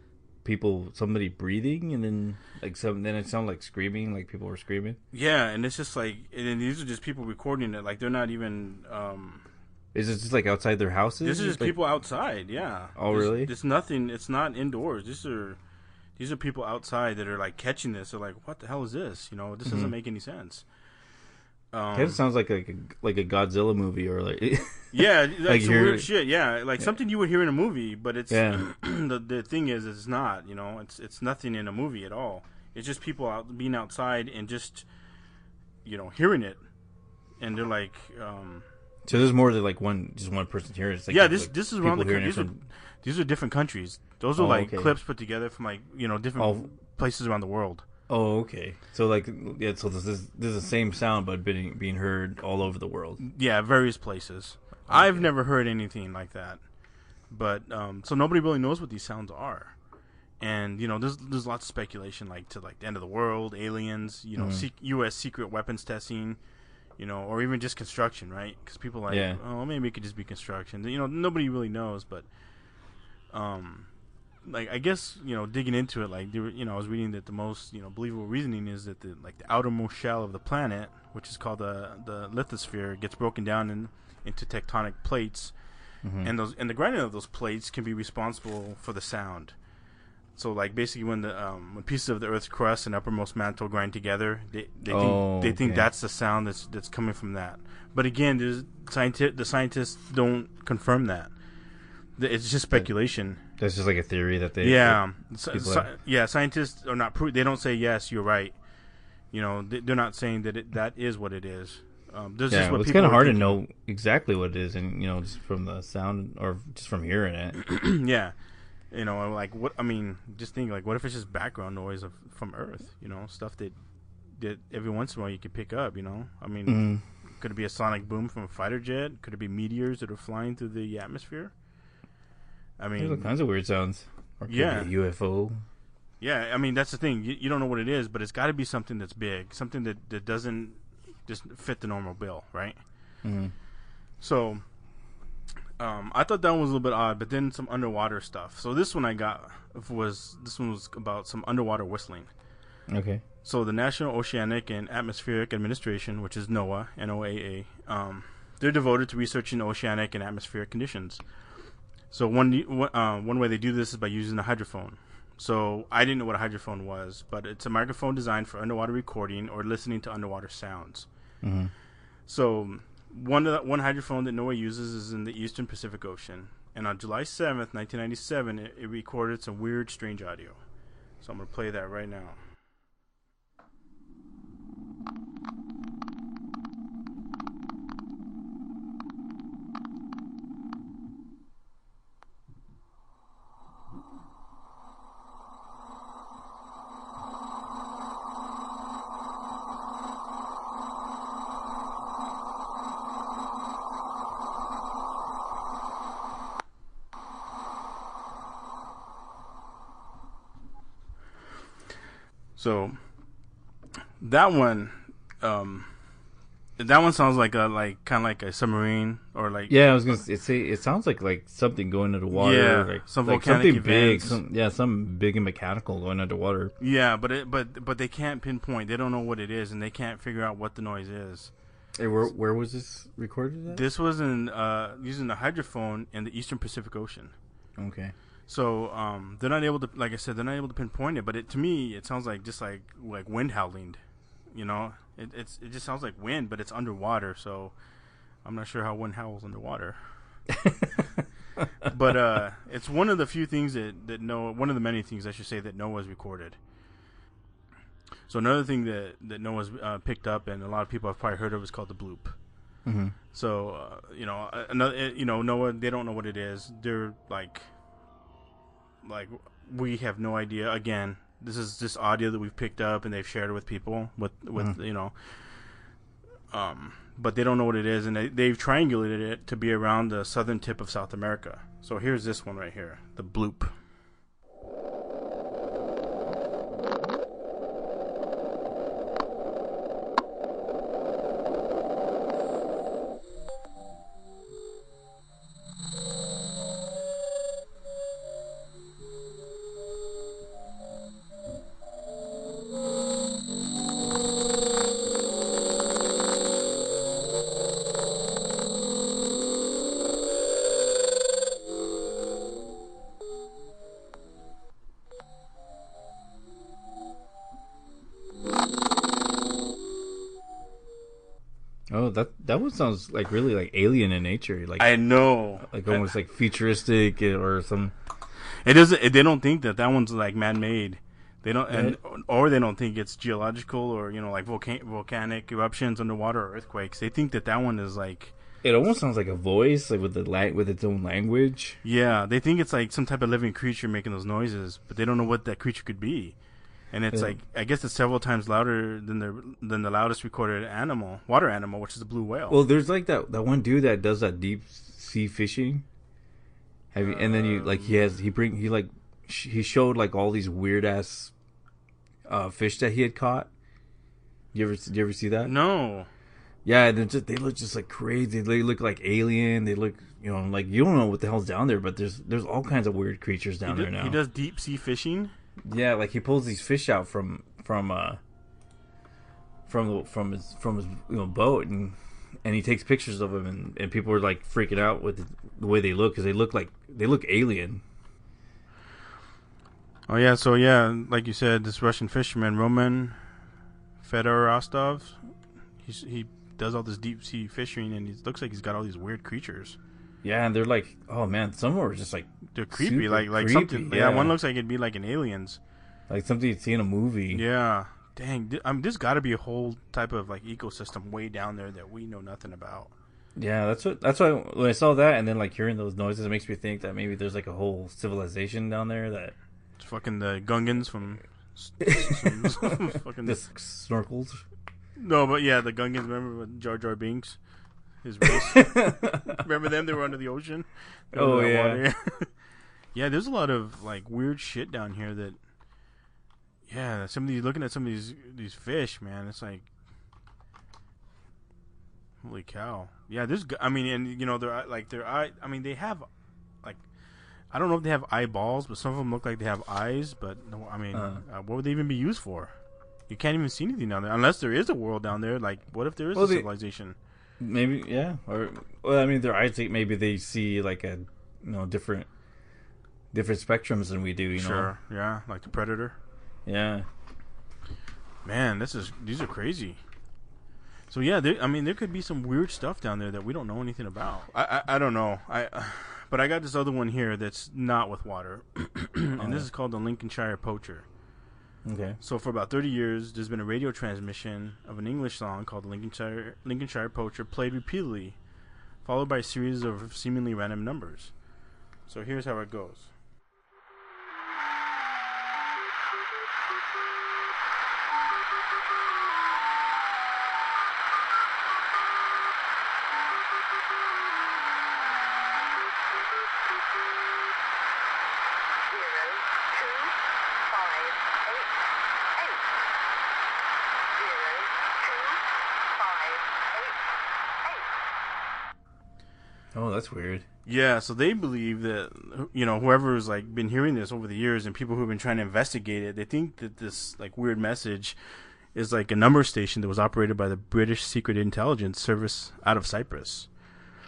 Speaker 5: somebody breathing, and then then it sounded like screaming, like people were screaming.
Speaker 6: Yeah, and it's just like, and these are just people recording it, like they're not even.
Speaker 5: Is it just like outside their houses?
Speaker 6: This is just people outside. Yeah.
Speaker 5: Oh, really?
Speaker 6: It's nothing. It's not indoors. These are people outside that are like catching this. They're like, "What the hell is this?" This doesn't make any sense.
Speaker 5: It sounds like a Godzilla movie, or like
Speaker 6: yeah, like some weird shit. Yeah, like something you would hear in a movie, but it's the thing is it's not. It's nothing in a movie at all. It's just people being outside and just hearing it, and they're like.
Speaker 5: So there's more than like one person hearing it. It's like,
Speaker 6: this is around the country. These are different countries. Those are clips put together from different places around the world.
Speaker 5: Oh, okay. So so this is the same sound, but being heard all over the world.
Speaker 6: Yeah, various places. Okay. I've never heard anything like that, but so nobody really knows what these sounds are, and there's lots of speculation to the end of the world, aliens, U.S. secret weapons testing, or even just construction, right? Because people oh, maybe it could just be construction. Nobody really knows, but I guess digging into it, I was reading that the most believable reasoning is that the outermost shell of the planet, which is called the lithosphere, gets broken down into tectonic plates, and the grinding of those plates can be responsible for the sound. So basically when pieces of the Earth's crust and uppermost mantle grind together, they think that's the sound that's coming from that. But again, the scientists don't confirm that. It's just speculation.
Speaker 5: That's just like a theory that they.
Speaker 6: Yeah, scientists are not they don't say yes, you're right. They're not saying that is what it is.
Speaker 5: It's kind of hard to know exactly what it is, and just from the sound or just from hearing it.
Speaker 6: Yeah, what I mean. Just think what if it's just background noise from Earth? Stuff that every once in a while you could pick up. I mean, Could it be a sonic boom from a fighter jet? Could it be meteors that are flying through the atmosphere? I mean,
Speaker 5: there's all kinds of weird sounds. Or could
Speaker 6: yeah,
Speaker 5: be a UFO.
Speaker 6: Yeah, I mean that's the thing. You don't know what it is, but it's got to be something that's big, something that doesn't just fit the normal bill, right?
Speaker 5: Mm-hmm.
Speaker 6: So, I thought that one was a little bit odd, but then some underwater stuff. So this one was about some underwater whistling.
Speaker 5: Okay.
Speaker 6: So the National Oceanic and Atmospheric Administration, which is NOAA, NOAA, they're devoted to researching oceanic and atmospheric conditions. So one way they do this is by using a hydrophone. So I didn't know what a hydrophone was, but it's a microphone designed for underwater recording or listening to underwater sounds.
Speaker 5: Mm-hmm.
Speaker 6: So one hydrophone that NOAA uses is in the Eastern Pacific Ocean. And on July 7th, 1997, it recorded some weird, strange audio. So I'm going to play that right now. So that one sounds like kind of like a submarine or like
Speaker 5: I was gonna say it sounds like something going underwater.
Speaker 6: Yeah,
Speaker 5: like
Speaker 6: some
Speaker 5: like
Speaker 6: volcanic
Speaker 5: something big.
Speaker 6: events.
Speaker 5: Some big and mechanical going underwater.
Speaker 6: Yeah, but they can't pinpoint. They don't know what it is, and they can't figure out what the noise is.
Speaker 5: Hey, where was this recorded at?
Speaker 6: This was in using the hydrophone in the Eastern Pacific Ocean.
Speaker 5: Okay.
Speaker 6: So they're not able to, like I said, they're not able to pinpoint it. But to me, it sounds like just like wind howling. You know, it just sounds like wind, but it's underwater. So I'm not sure how wind howls underwater. But it's one of the few things that NOAA, one of the many things I should say that NOAA's recorded. So another thing that NOAA's picked up, and a lot of people have probably heard of, is called the bloop.
Speaker 5: Mm-hmm.
Speaker 6: So NOAA, they don't know what it is. They're like we have no idea. Again, this is just audio that we've picked up and they've shared it with people with but they don't know what it is, and they've triangulated it to be around the southern tip of South America. So here's this one right here, the bloop.
Speaker 5: Oh, that one sounds like really like alien in nature. Like
Speaker 6: I know,
Speaker 5: like almost like futuristic or some.
Speaker 6: It doesn't. They don't think that one's like man-made. They don't, or they don't think it's geological or like volcanic eruptions underwater or earthquakes. They think that one is like.
Speaker 5: It almost sounds like a voice, like with its own language.
Speaker 6: Yeah, they think it's like some type of living creature making those noises, but they don't know what that creature could be. And it's like, I guess it's several times louder than the loudest recorded water animal, which is the blue whale.
Speaker 5: Well, there's like that one dude that does that deep sea fishing. And then he showed like all these weird ass fish that he had caught. You ever see that?
Speaker 6: No.
Speaker 5: Yeah, they look just like crazy. They look like alien. They look, like you don't know what the hell's down there, but there's all kinds of weird creatures down there now.
Speaker 6: He does deep sea fishing.
Speaker 5: Yeah, like he pulls these fish out from his boat, and he takes pictures of them, and people are like freaking out with the way they look, because they look alien.
Speaker 6: Oh yeah, so yeah, like you said, this Russian fisherman Roman Fedorostov, he does all this deep sea fishing, and it looks like he's got all these weird creatures.
Speaker 5: Yeah, and they're like, oh man, some of them are just like
Speaker 6: they're creepy, like
Speaker 5: creepy,
Speaker 6: something. Yeah, one looks like it'd be like an Aliens,
Speaker 5: like something you'd see in a movie.
Speaker 6: Yeah, dang, there's got to be a whole type of like ecosystem way down there that we know nothing about.
Speaker 5: Yeah, that's why when I saw that, and then like hearing those noises, it makes me think that maybe there's like a whole civilization down there that
Speaker 6: it's fucking the Gungans from fucking
Speaker 5: the snorkels.
Speaker 6: No, but yeah, the Gungans. Remember with Jar Jar Binks, his race. Remember them? They were under the ocean.
Speaker 5: Oh yeah.
Speaker 6: Water. Yeah, there's a lot of like weird shit down here. That looking at some of these fish, man. It's like, holy cow. Yeah, I mean, and they're like their eye. I mean, they have like, I don't know if they have eyeballs, but some of them look like they have eyes. But no, I mean, what would they even be used for? You can't even see anything down there unless there is a world down there. Like, what if there is a civilization?
Speaker 5: Maybe, yeah. Or, well, I mean, their eyes. Maybe they see like a different spectrums than we do.
Speaker 6: Sure. Yeah, like the Predator.
Speaker 5: Yeah.
Speaker 6: Man, these are crazy. So yeah, there could be some weird stuff down there that we don't know anything about. I don't know. But I got this other one here that's not with water, and this is called the Lincolnshire Poacher.
Speaker 5: Okay.
Speaker 6: So for about 30 years, there's been a radio transmission of an English song called the Lincolnshire Poacher played repeatedly, followed by a series of seemingly random numbers. So here's how it goes.
Speaker 5: Oh, that's weird.
Speaker 6: Yeah, so they believe that, whoever's like been hearing this over the years and people who've been trying to investigate it, they think that this like weird message is like a number station that was operated by the British Secret Intelligence Service out of Cyprus.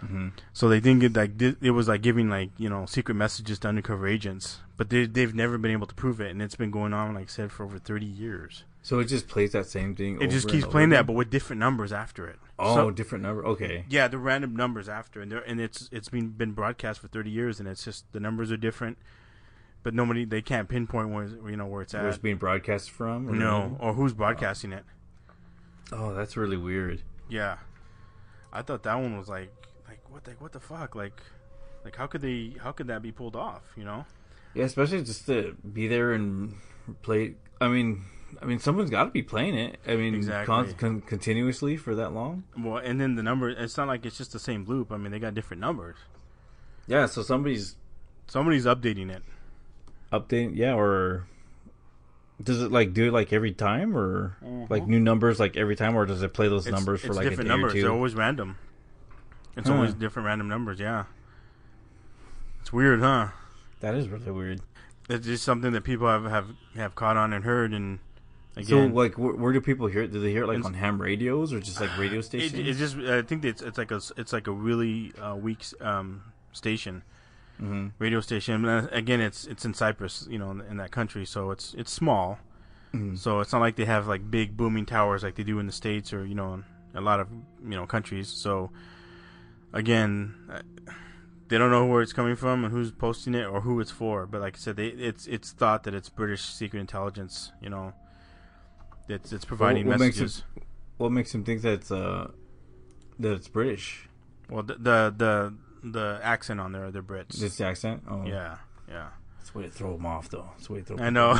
Speaker 5: Mm-hmm.
Speaker 6: So they think it was like giving like secret messages to undercover agents, but they've never been able to prove it, and it's been going on, like I said, for over 30 years.
Speaker 5: So it just plays that same thing.
Speaker 6: It just keeps playing that, but with different numbers after it.
Speaker 5: Oh, different number. Okay.
Speaker 6: Yeah, the random numbers after, and it's been broadcast for 30 years, and it's just the numbers are different, but they can't pinpoint where it's at.
Speaker 5: Where it's being broadcast from?
Speaker 6: Or who's broadcasting it.
Speaker 5: Oh, that's really weird.
Speaker 6: Yeah, I thought that one was like what the fuck, like how could that be pulled off?
Speaker 5: Yeah, especially just to be there and play. I mean, someone's got to be playing it. I mean,
Speaker 6: exactly.
Speaker 5: Continuously for that long.
Speaker 6: Well, and then the number. It's not like it's just the same loop. I mean, they got different numbers.
Speaker 5: Yeah, so somebody's
Speaker 6: updating it.
Speaker 5: Yeah, or does it like do it like every time, or like new numbers like every time, or does it play those numbers for like
Speaker 6: different
Speaker 5: a day
Speaker 6: numbers?
Speaker 5: or two?
Speaker 6: They're always random. It's always different random numbers. Yeah, it's weird, huh?
Speaker 5: That is really weird.
Speaker 6: It's just something that people have caught on and heard, and again,
Speaker 5: so like where do people hear it? Do they hear it like on ham radios or just like radio stations?
Speaker 6: It's just I think it's like a really weak station, radio station. Again, it's in Cyprus, in that country, so it's small. Mm-hmm. So it's not like they have like big booming towers like they do in the States or in a lot of countries. So again, they don't know where it's coming from and who's posting it or who it's for. But like I said, it's thought that it's British Secret Intelligence. That's providing messages.
Speaker 5: What makes him think that it's British?
Speaker 6: Well, the accent on there, they're Brits.
Speaker 5: It's the accent. Oh
Speaker 6: yeah.
Speaker 5: That's the way to throw them off, though. That's the way to throw
Speaker 6: I know.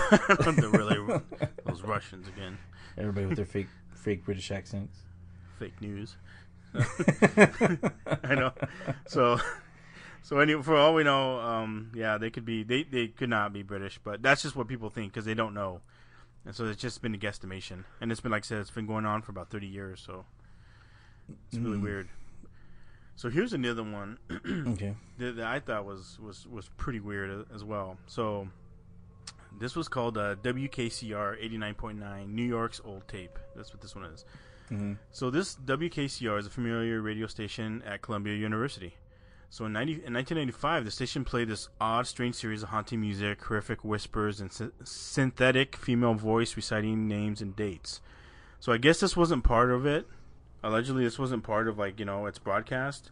Speaker 6: They're really those Russians again.
Speaker 5: Everybody with their fake British accents.
Speaker 6: Fake news. I know. So anyway, for all we know, they could be. They could not be British, but that's just what people think because they don't know, and so it's just been a guesstimation. And it's been, like I said, it's been going on for about 30 years, so it's really weird. So here's another one.
Speaker 5: Okay.
Speaker 6: That I thought was pretty weird as well. So this was called WKCR 89.9, New York's old tape. That's what this one is. Mm-hmm. So this WKCR is a familiar radio station at Columbia University. So in 1995, the station played this odd, strange series of haunting music, horrific whispers, and synthetic female voice reciting names and dates. So I guess this wasn't part of it. Allegedly, this wasn't part of its broadcast,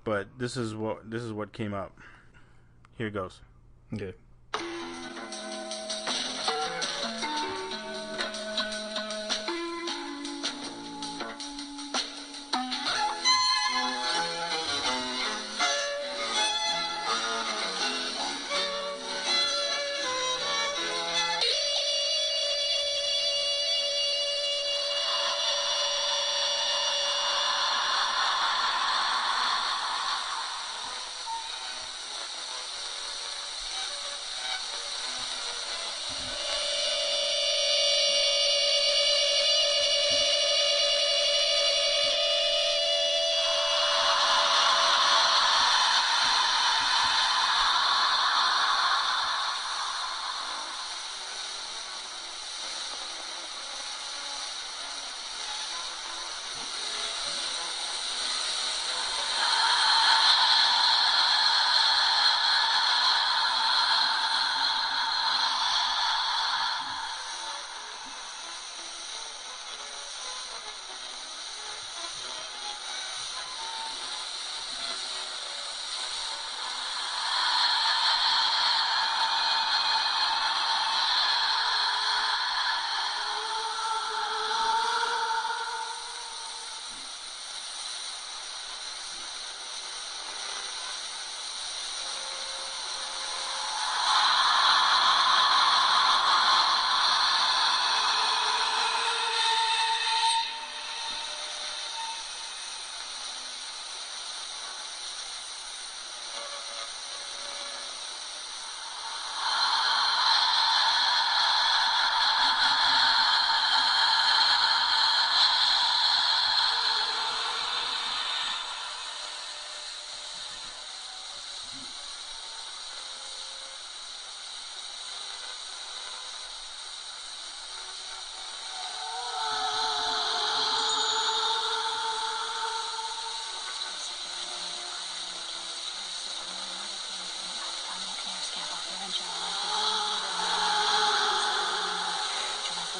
Speaker 6: but this is what came up. Here it goes.
Speaker 5: Okay.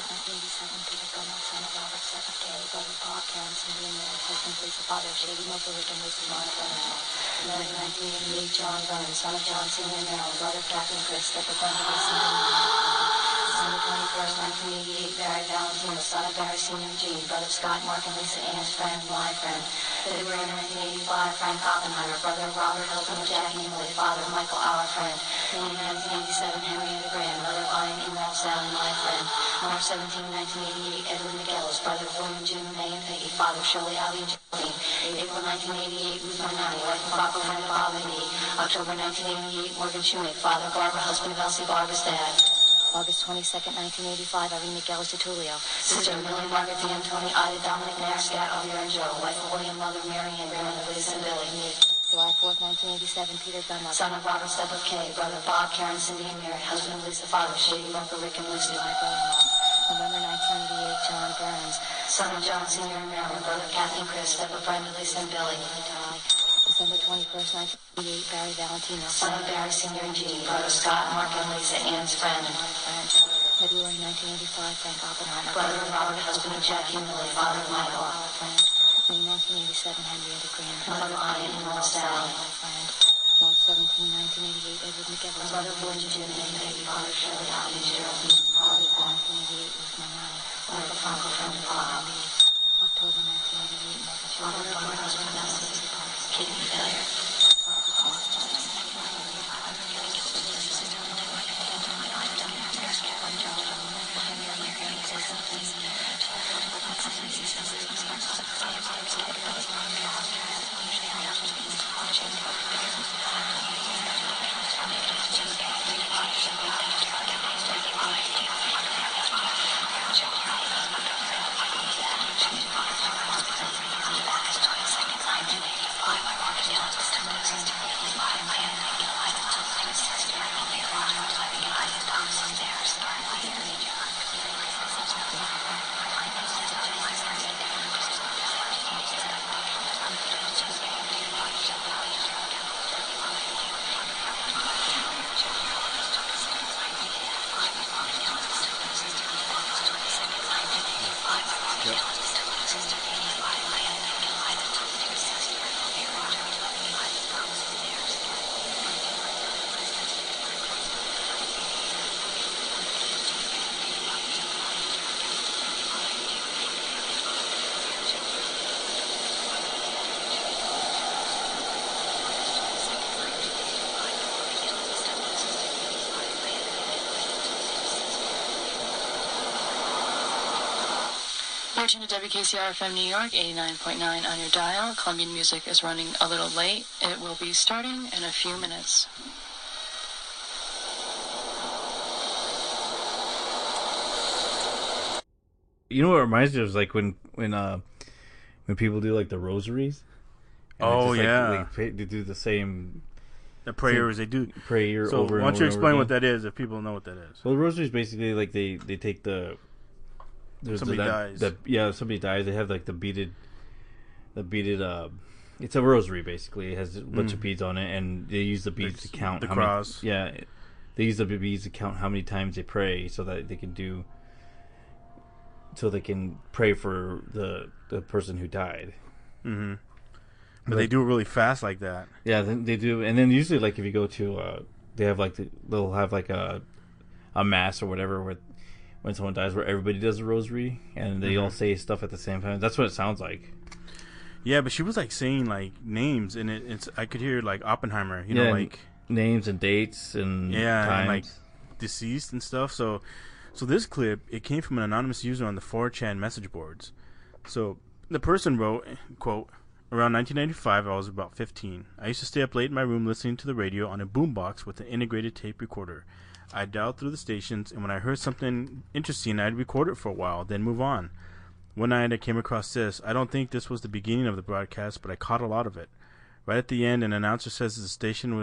Speaker 7: 1987, Peter Gunnar, son of Robert, second Gary, brother Bob, Karen, Cindy, and Mary, husband, Lisa, father, Shady, Mocha, Rick, and Lucy, Monica, and Al. Then in 1988, John Vernon, son of John, Senior, and Marilyn, brother, Captain Chris, step-brother, Lisa, December 21st, 1988, Barry Valentino, son of Barry Senior, Gene, brother Scott, Mark, and Lisa, Ann's friend, my friend. February 1985, Frank Oppenheimer, brother Robert, husband of Jackie and Willie, father of Michael, our friend. May 1987, Henrietta Graham, mother of Ian, Emerald, Sally, my friend. March 17, 1988, Edward McGillis, brother of William, Jim, May, and Peggy, father of Shirley, Allie, and Jolene. April 1988, Ruth Manani, wife of Bob O'Hara, Bob and me. October 1988, Morgan Shoemake, father of Barbara, husband of Elsie, Barbara's dad. August 22nd, 1985, Irene McGillis DeTulio. Sister of Millie, Margaret, D'Antoni, Ida, Dominic, Nair, Scat, Elvira, and Joe. Wife of William, mother of Mary Ann, grandmother of Lisa and Billy. July 4th, 1987, Peter Gunnar, son of Robert, step of Kay, brother of Bob, Karen, Cindy, and Mary, husband of Lisa, father of Shady, Martha, Rick, and Lucy, my brother-in-law. November 1988, John Burns, son of John, Senior, and Marilyn, brother of Kathy and Chris, step of Brenda, Lisa, and Billy. December 21st, 1988, Barry Valentino, son of Barry Senior and Jean, brother Scott, Mark, and Lisa, Ann's friend. February 1985, Frank Oppenheimer, brother of Robert, husband of Jackie and Millie, father of Michael. May 1987, Henrietta Graham, mother of Ian and Emerald, Sally. March 17, 1988, Edward McGillis, brother of William, Jim, and Peggy, father of Shirley, Allie, and Geraldine. August 1988, Ruth Manani, wife of Franco, friend of Bob. October 1988, Morgan Shoemaker, brother of husband of Elsie, kidney failure. Watching to WKCR-FM New York, 89.9 on your dial. Colombian music is running a little late. It will be starting in a few minutes.
Speaker 5: You know what it reminds me of is like when people do like the rosaries.
Speaker 6: Oh,
Speaker 5: just,
Speaker 6: yeah.
Speaker 5: They do the same.
Speaker 6: The prayers they do.
Speaker 5: Prayer
Speaker 6: so
Speaker 5: over and over.
Speaker 6: Why don't you explain
Speaker 5: again.
Speaker 6: what that is if people know what that is?
Speaker 5: Well, the rosary is basically like they take the.
Speaker 6: Somebody dies.
Speaker 5: Somebody dies. They have like the beaded. It's a rosary basically. It has a bunch of beads on it, and they use the beads to count
Speaker 6: the cross.
Speaker 5: They use the beads to count how many times they pray, so that they can do. So they can pray for the person who died.
Speaker 6: Mm-hmm. But they do it really fast like that.
Speaker 5: Yeah, they do, and then usually like if you go to, they have like they'll have like a mass or whatever where. When someone dies, where everybody does a rosary and they all say stuff at the same time. That's what it sounds like.
Speaker 6: Yeah, but she was like saying like names, and it's I could hear like Oppenheimer, you know, like
Speaker 5: names and dates and times.
Speaker 6: And like deceased and stuff. So this clip, it came from an anonymous user on the 4chan message boards. So the person wrote, quote, "Around 1995, I was about 15. I used to stay up late in my room listening to the radio on a boombox with an integrated tape recorder. I dialed through the stations, and when I heard something interesting, I'd record it for a while, then move on. One night I came across this. I don't think this was the beginning of the broadcast, but I caught a lot of it. Right at the end, an announcer says the station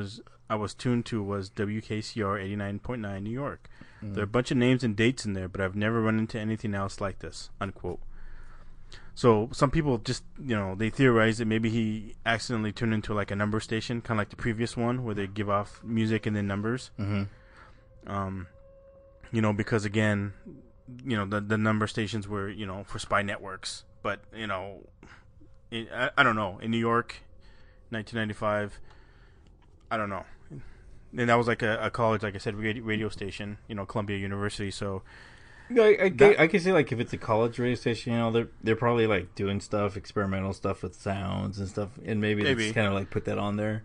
Speaker 6: I was tuned to was WKCR 89.9 New York. There are a bunch of names and dates in there, but I've never run into anything else like this," unquote. So some people just, they theorize that maybe he accidentally tuned into like a number station, kind of like the previous one where they give off music and then numbers.
Speaker 5: Mm-hmm.
Speaker 6: Because again, the number stations were, for spy networks. But, I don't know. In New York, 1995, I don't know. And that was like a college, like I said, radio station, Columbia University. So
Speaker 5: I can see, like, if it's a college radio station, they're probably like doing stuff, experimental stuff with sounds and stuff, and maybe they just kind of like put that on there.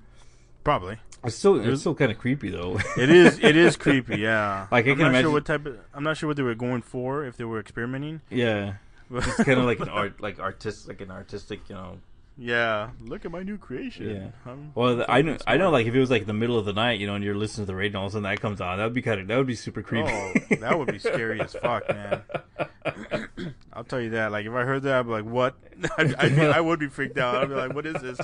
Speaker 6: Probably.
Speaker 5: It's still kind of creepy though.
Speaker 6: It is creepy, yeah.
Speaker 5: Like I'm not
Speaker 6: sure what they were going for, if they were experimenting.
Speaker 5: Yeah, it's kind of like an artistic,
Speaker 6: Yeah, look at my new creation.
Speaker 5: Yeah. Well, I know, like if it was like the middle of the night, and you're listening to the radio, and all of a sudden that comes on, that would be super creepy.
Speaker 6: Oh, that would be scary as fuck, man. I'll tell you that. Like if I heard that, I'd be like, "What?" I would be freaked out. I'd be like, "What is this?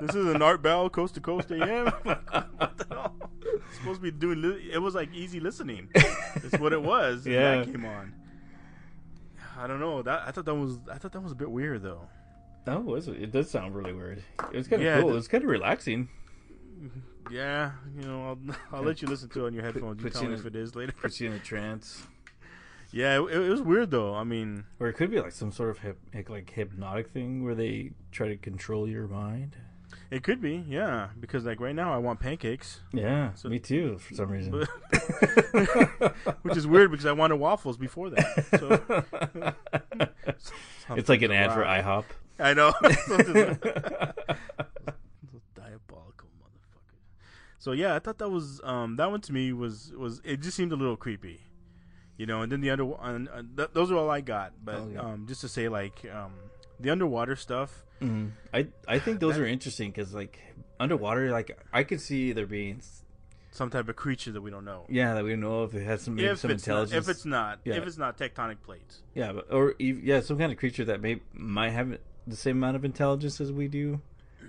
Speaker 6: This is an Art Bell Coast to Coast AM." Like, what the hell? It's supposed to be doing. It was like easy listening. That's what it was.
Speaker 5: Yeah,
Speaker 6: and that came on. I don't know. I thought that was a bit weird though.
Speaker 5: Oh, it does sound really weird. It was kind of cool. It was kind of relaxing.
Speaker 6: Yeah, I'll let you listen to it on your headphones. You tell me if it is later.
Speaker 5: Puts you in a trance.
Speaker 6: Yeah, it was weird though. I mean,
Speaker 5: or it could be like some sort of hypnotic thing where they try to control your mind.
Speaker 6: It could be, yeah. Because like right now, I want pancakes.
Speaker 5: Yeah, so, me too. For some reason,
Speaker 6: which is weird because I wanted waffles before that. So
Speaker 5: it's like an ad for IHOP.
Speaker 6: I know. Diabolical motherfucker. So yeah, I thought that was that one to me was it just seemed a little creepy. And then those are all I got. But just to say, like, the underwater stuff.
Speaker 5: Mm-hmm. I think those are interesting because, like, underwater, like, I could see there being
Speaker 6: some type of creature that we don't know.
Speaker 5: Yeah, that we don't know if it has some intelligence.
Speaker 6: If it's not tectonic plates.
Speaker 5: Yeah, some kind of creature that might have the same amount of intelligence as we do.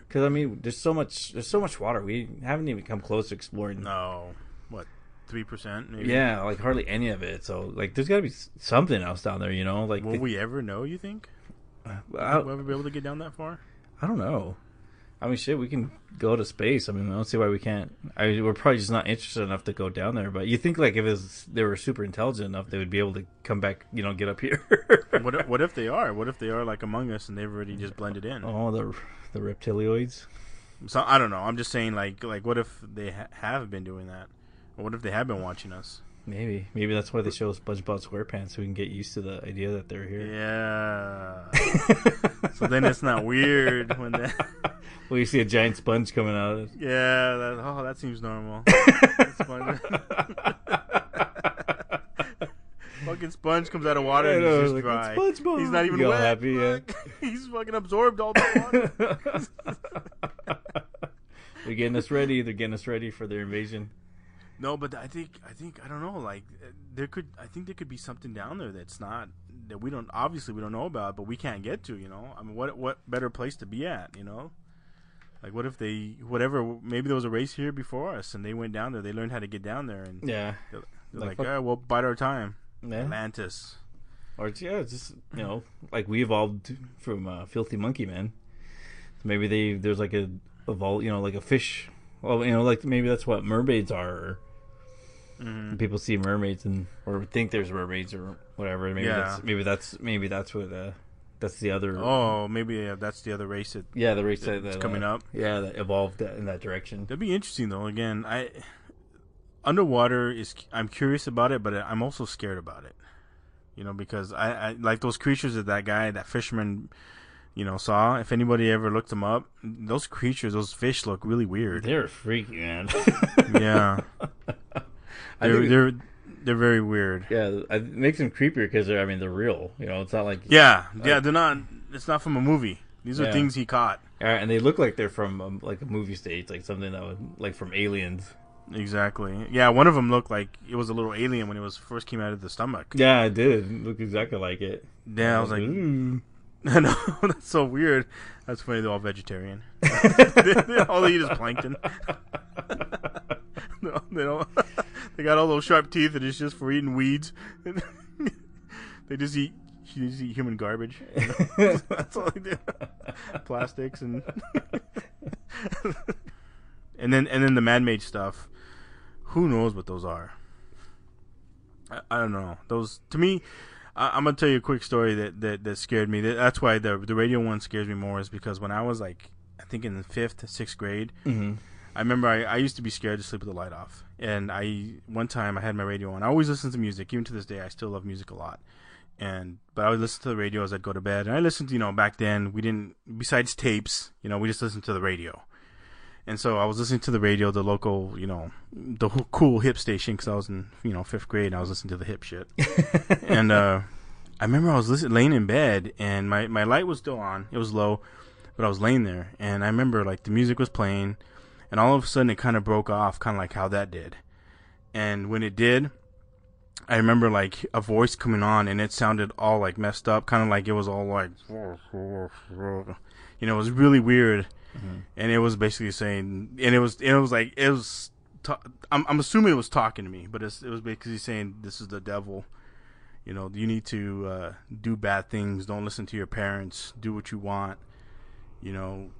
Speaker 5: Because I mean, there's so much water. We haven't even come close to exploring.
Speaker 6: No, what? 3% maybe.
Speaker 5: Yeah, like hardly any of it. So like, there's got to be something else down there, Like,
Speaker 6: will we ever know? You think? Will we ever be able to get down that far?
Speaker 5: I don't know. I mean, shit, we can go to space. I mean, I don't see why we can't. We're probably just not interested enough to go down there. But you think like if they were super intelligent enough, they would be able to come back, get up here.
Speaker 6: What if they are? What if they are like among us and they've already just blended in?
Speaker 5: Oh, the reptilioids.
Speaker 6: So I don't know. I'm just saying, like what if they have been doing that? Or what if they have been watching us?
Speaker 5: Maybe that's why they show SpongeBob SquarePants, so we can get used to the idea that they're here.
Speaker 6: Yeah. So then it's not weird when they.
Speaker 5: Well, you see a giant sponge coming out.
Speaker 6: Yeah. That seems normal. Fucking sponge comes out of water and he's just dry.
Speaker 5: SpongeBob.
Speaker 6: He's not even wet.
Speaker 5: Happy, yeah.
Speaker 6: He's fucking absorbed all the water.
Speaker 5: They're getting us ready. They're getting us ready for their invasion.
Speaker 6: No, but I think I don't know. Like there could be something down there that we don't know about, but we can't get to. I mean, what better place to be at? Like what if maybe there was a race here before us and they went down there. They learned how to get down there, and
Speaker 5: yeah,
Speaker 6: they're like, we'll bide our time.
Speaker 5: Yeah.
Speaker 6: Atlantis,
Speaker 5: or just like we evolved from filthy monkey man. So maybe there's like like a fish. Well, like maybe that's what mermaids are. Or people see mermaids or think there's mermaids or whatever. Maybe that's what that's the other.
Speaker 6: Oh, maybe that's the other race.
Speaker 5: The race that's
Speaker 6: coming up.
Speaker 5: Yeah, that evolved in that direction.
Speaker 6: That'd be interesting though. Again, underwater I'm curious about it, but I'm also scared about it. Because I like those creatures that fisherman. Saw. If anybody ever looked them up, those fish look really weird.
Speaker 5: They're freaky, man.
Speaker 6: Yeah, they're very weird.
Speaker 5: Yeah, it makes them creepier because they're real. It's not like
Speaker 6: they're not. It's not from a movie. These are things he caught.
Speaker 5: And they look like they're from like a movie stage, like something that would like from Aliens.
Speaker 6: Exactly. Yeah, one of them looked like it was a little alien when it first came out of the stomach.
Speaker 5: Yeah, it did. It looked exactly like it.
Speaker 6: Yeah, I was like, ooh. I know, that's so weird. That's funny. They're all vegetarian. All they eat is plankton. No, they don't. They got all those sharp teeth, and it's just for eating weeds. They just eat human garbage. That's all they do. Plastics and and then the man-made stuff. Who knows what those are? I don't know. Those, to me, I'm gonna tell you a quick story that scared me. That's why the radio one scares me more, is because when I was like, I think in the 5th, 6th grade, I remember I used to be scared to sleep with the light off. And one time I had my radio on. I always listen to music. Even to this day, I still love music a lot. But I would listen to the radio as I'd go to bed. And I listened to, back then, we didn't, besides tapes, we just listened to the radio. And so I was listening to the radio, the local, the cool hip station, because I was in, 5th grade, and I was listening to the hip shit. And I remember I was laying in bed, and my light was still on. It was low, but I was laying there. And I remember, like, the music was playing, and all of a sudden it kind of broke off, kind of like how that did. And when it did, I remember, like, a voice coming on, and it sounded all, like, messed up, kind of like it was all, like, it was really weird. And it was basically saying, and it was like, I'm assuming it was talking to me, but it was basically saying, this is the devil. You need to do bad things. Don't listen to your parents. Do what you want.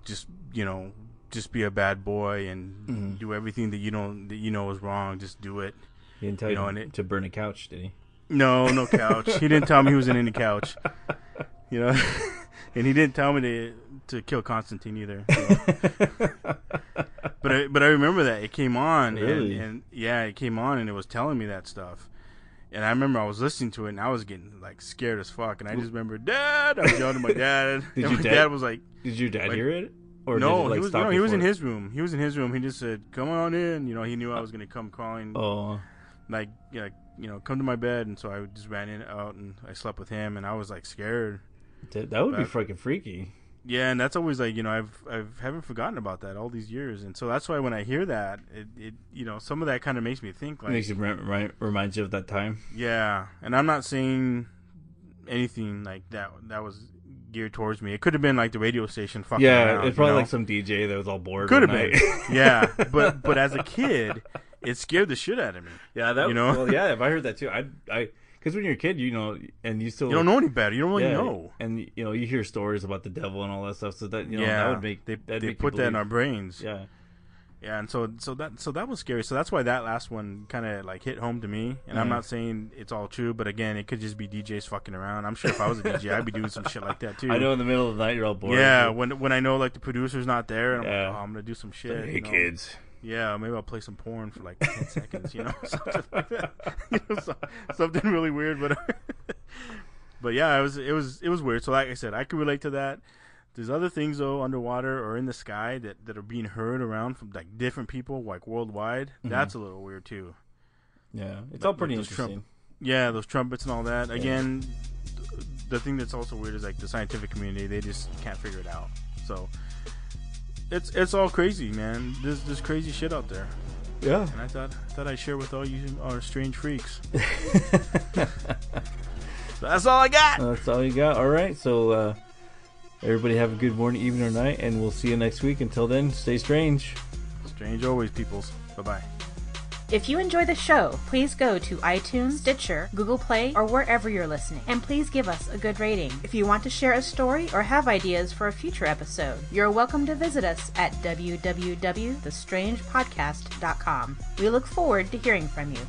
Speaker 6: Just be a bad boy and do everything that you know is wrong. Just do it.
Speaker 5: He didn't tell you to burn a couch, did he? No couch. He didn't tell me he was in any couch. And he didn't tell me to kill Constantine either. So. But I remember that it came on, really?
Speaker 6: and it came on, and it was telling me that stuff. And I remember I was listening to it, and I was getting like scared as fuck. And I just remember, Dad. I was yelling to my dad. Dad was like,
Speaker 5: "Did your dad hear it?"
Speaker 6: Or no, he was in his room. He was in his room. He just said, "Come on in." He knew I was gonna come crawling.
Speaker 5: Oh,
Speaker 6: come to my bed. And so I just ran out, and I slept with him, and I was like scared.
Speaker 5: That would be freaking freaky.
Speaker 6: Yeah, and that's always like, I haven't forgotten about that all these years, and so that's why when I hear that, it some of that kind of makes me think, like,
Speaker 5: it makes you reminds you of that time.
Speaker 6: Yeah, and I'm not saying anything like that was geared towards me. It could have been like the radio station fucking around,
Speaker 5: it's probably like some DJ that was all bored.
Speaker 6: Could have been. Yeah, but as a kid, it scared the shit out of me.
Speaker 5: Yeah, well, yeah, if I heard that too, I because when you're a kid, and you don't
Speaker 6: know any better. You don't really know,
Speaker 5: and you hear stories about the devil and all that stuff. So that
Speaker 6: that
Speaker 5: would make
Speaker 6: they put that in our brains.
Speaker 5: Yeah,
Speaker 6: yeah, and so that was scary. So that's why that last one kind of like hit home to me. And I'm not saying it's all true, but again, it could just be DJs fucking around. I'm sure if I was a DJ, I'd be doing some shit like that too.
Speaker 5: I know in the middle of the night you're all bored.
Speaker 6: Yeah, when I know like the producer's not there, and I'm like, I'm gonna do some shit.
Speaker 5: Like, hey kids.
Speaker 6: Yeah, maybe I'll play some porn for like 10 seconds, something like that. Something really weird, but yeah, it was weird. So like I said, I could relate to that. There's other things though, underwater or in the sky that are being heard around from like different people, like worldwide. That's a little weird too.
Speaker 5: Yeah, it's all pretty interesting.
Speaker 6: Those trumpets and all that. Again, the thing that's also weird is like the scientific community, they just can't figure it out. So it's all crazy, man. There's crazy shit out there.
Speaker 5: Yeah.
Speaker 6: And I thought I'd share with all you our strange freaks. So that's all I got.
Speaker 5: That's all you got. All right. So everybody have a good morning, evening, or night, and we'll see you next week. Until then, stay strange.
Speaker 6: Strange always, peoples. Bye-bye.
Speaker 4: If you enjoy the show, please go to iTunes, Stitcher, Google Play, or wherever you're listening, and please give us a good rating. If you want to share a story or have ideas for a future episode, you're welcome to visit us at www.thestrangepodcast.com. We look forward to hearing from you.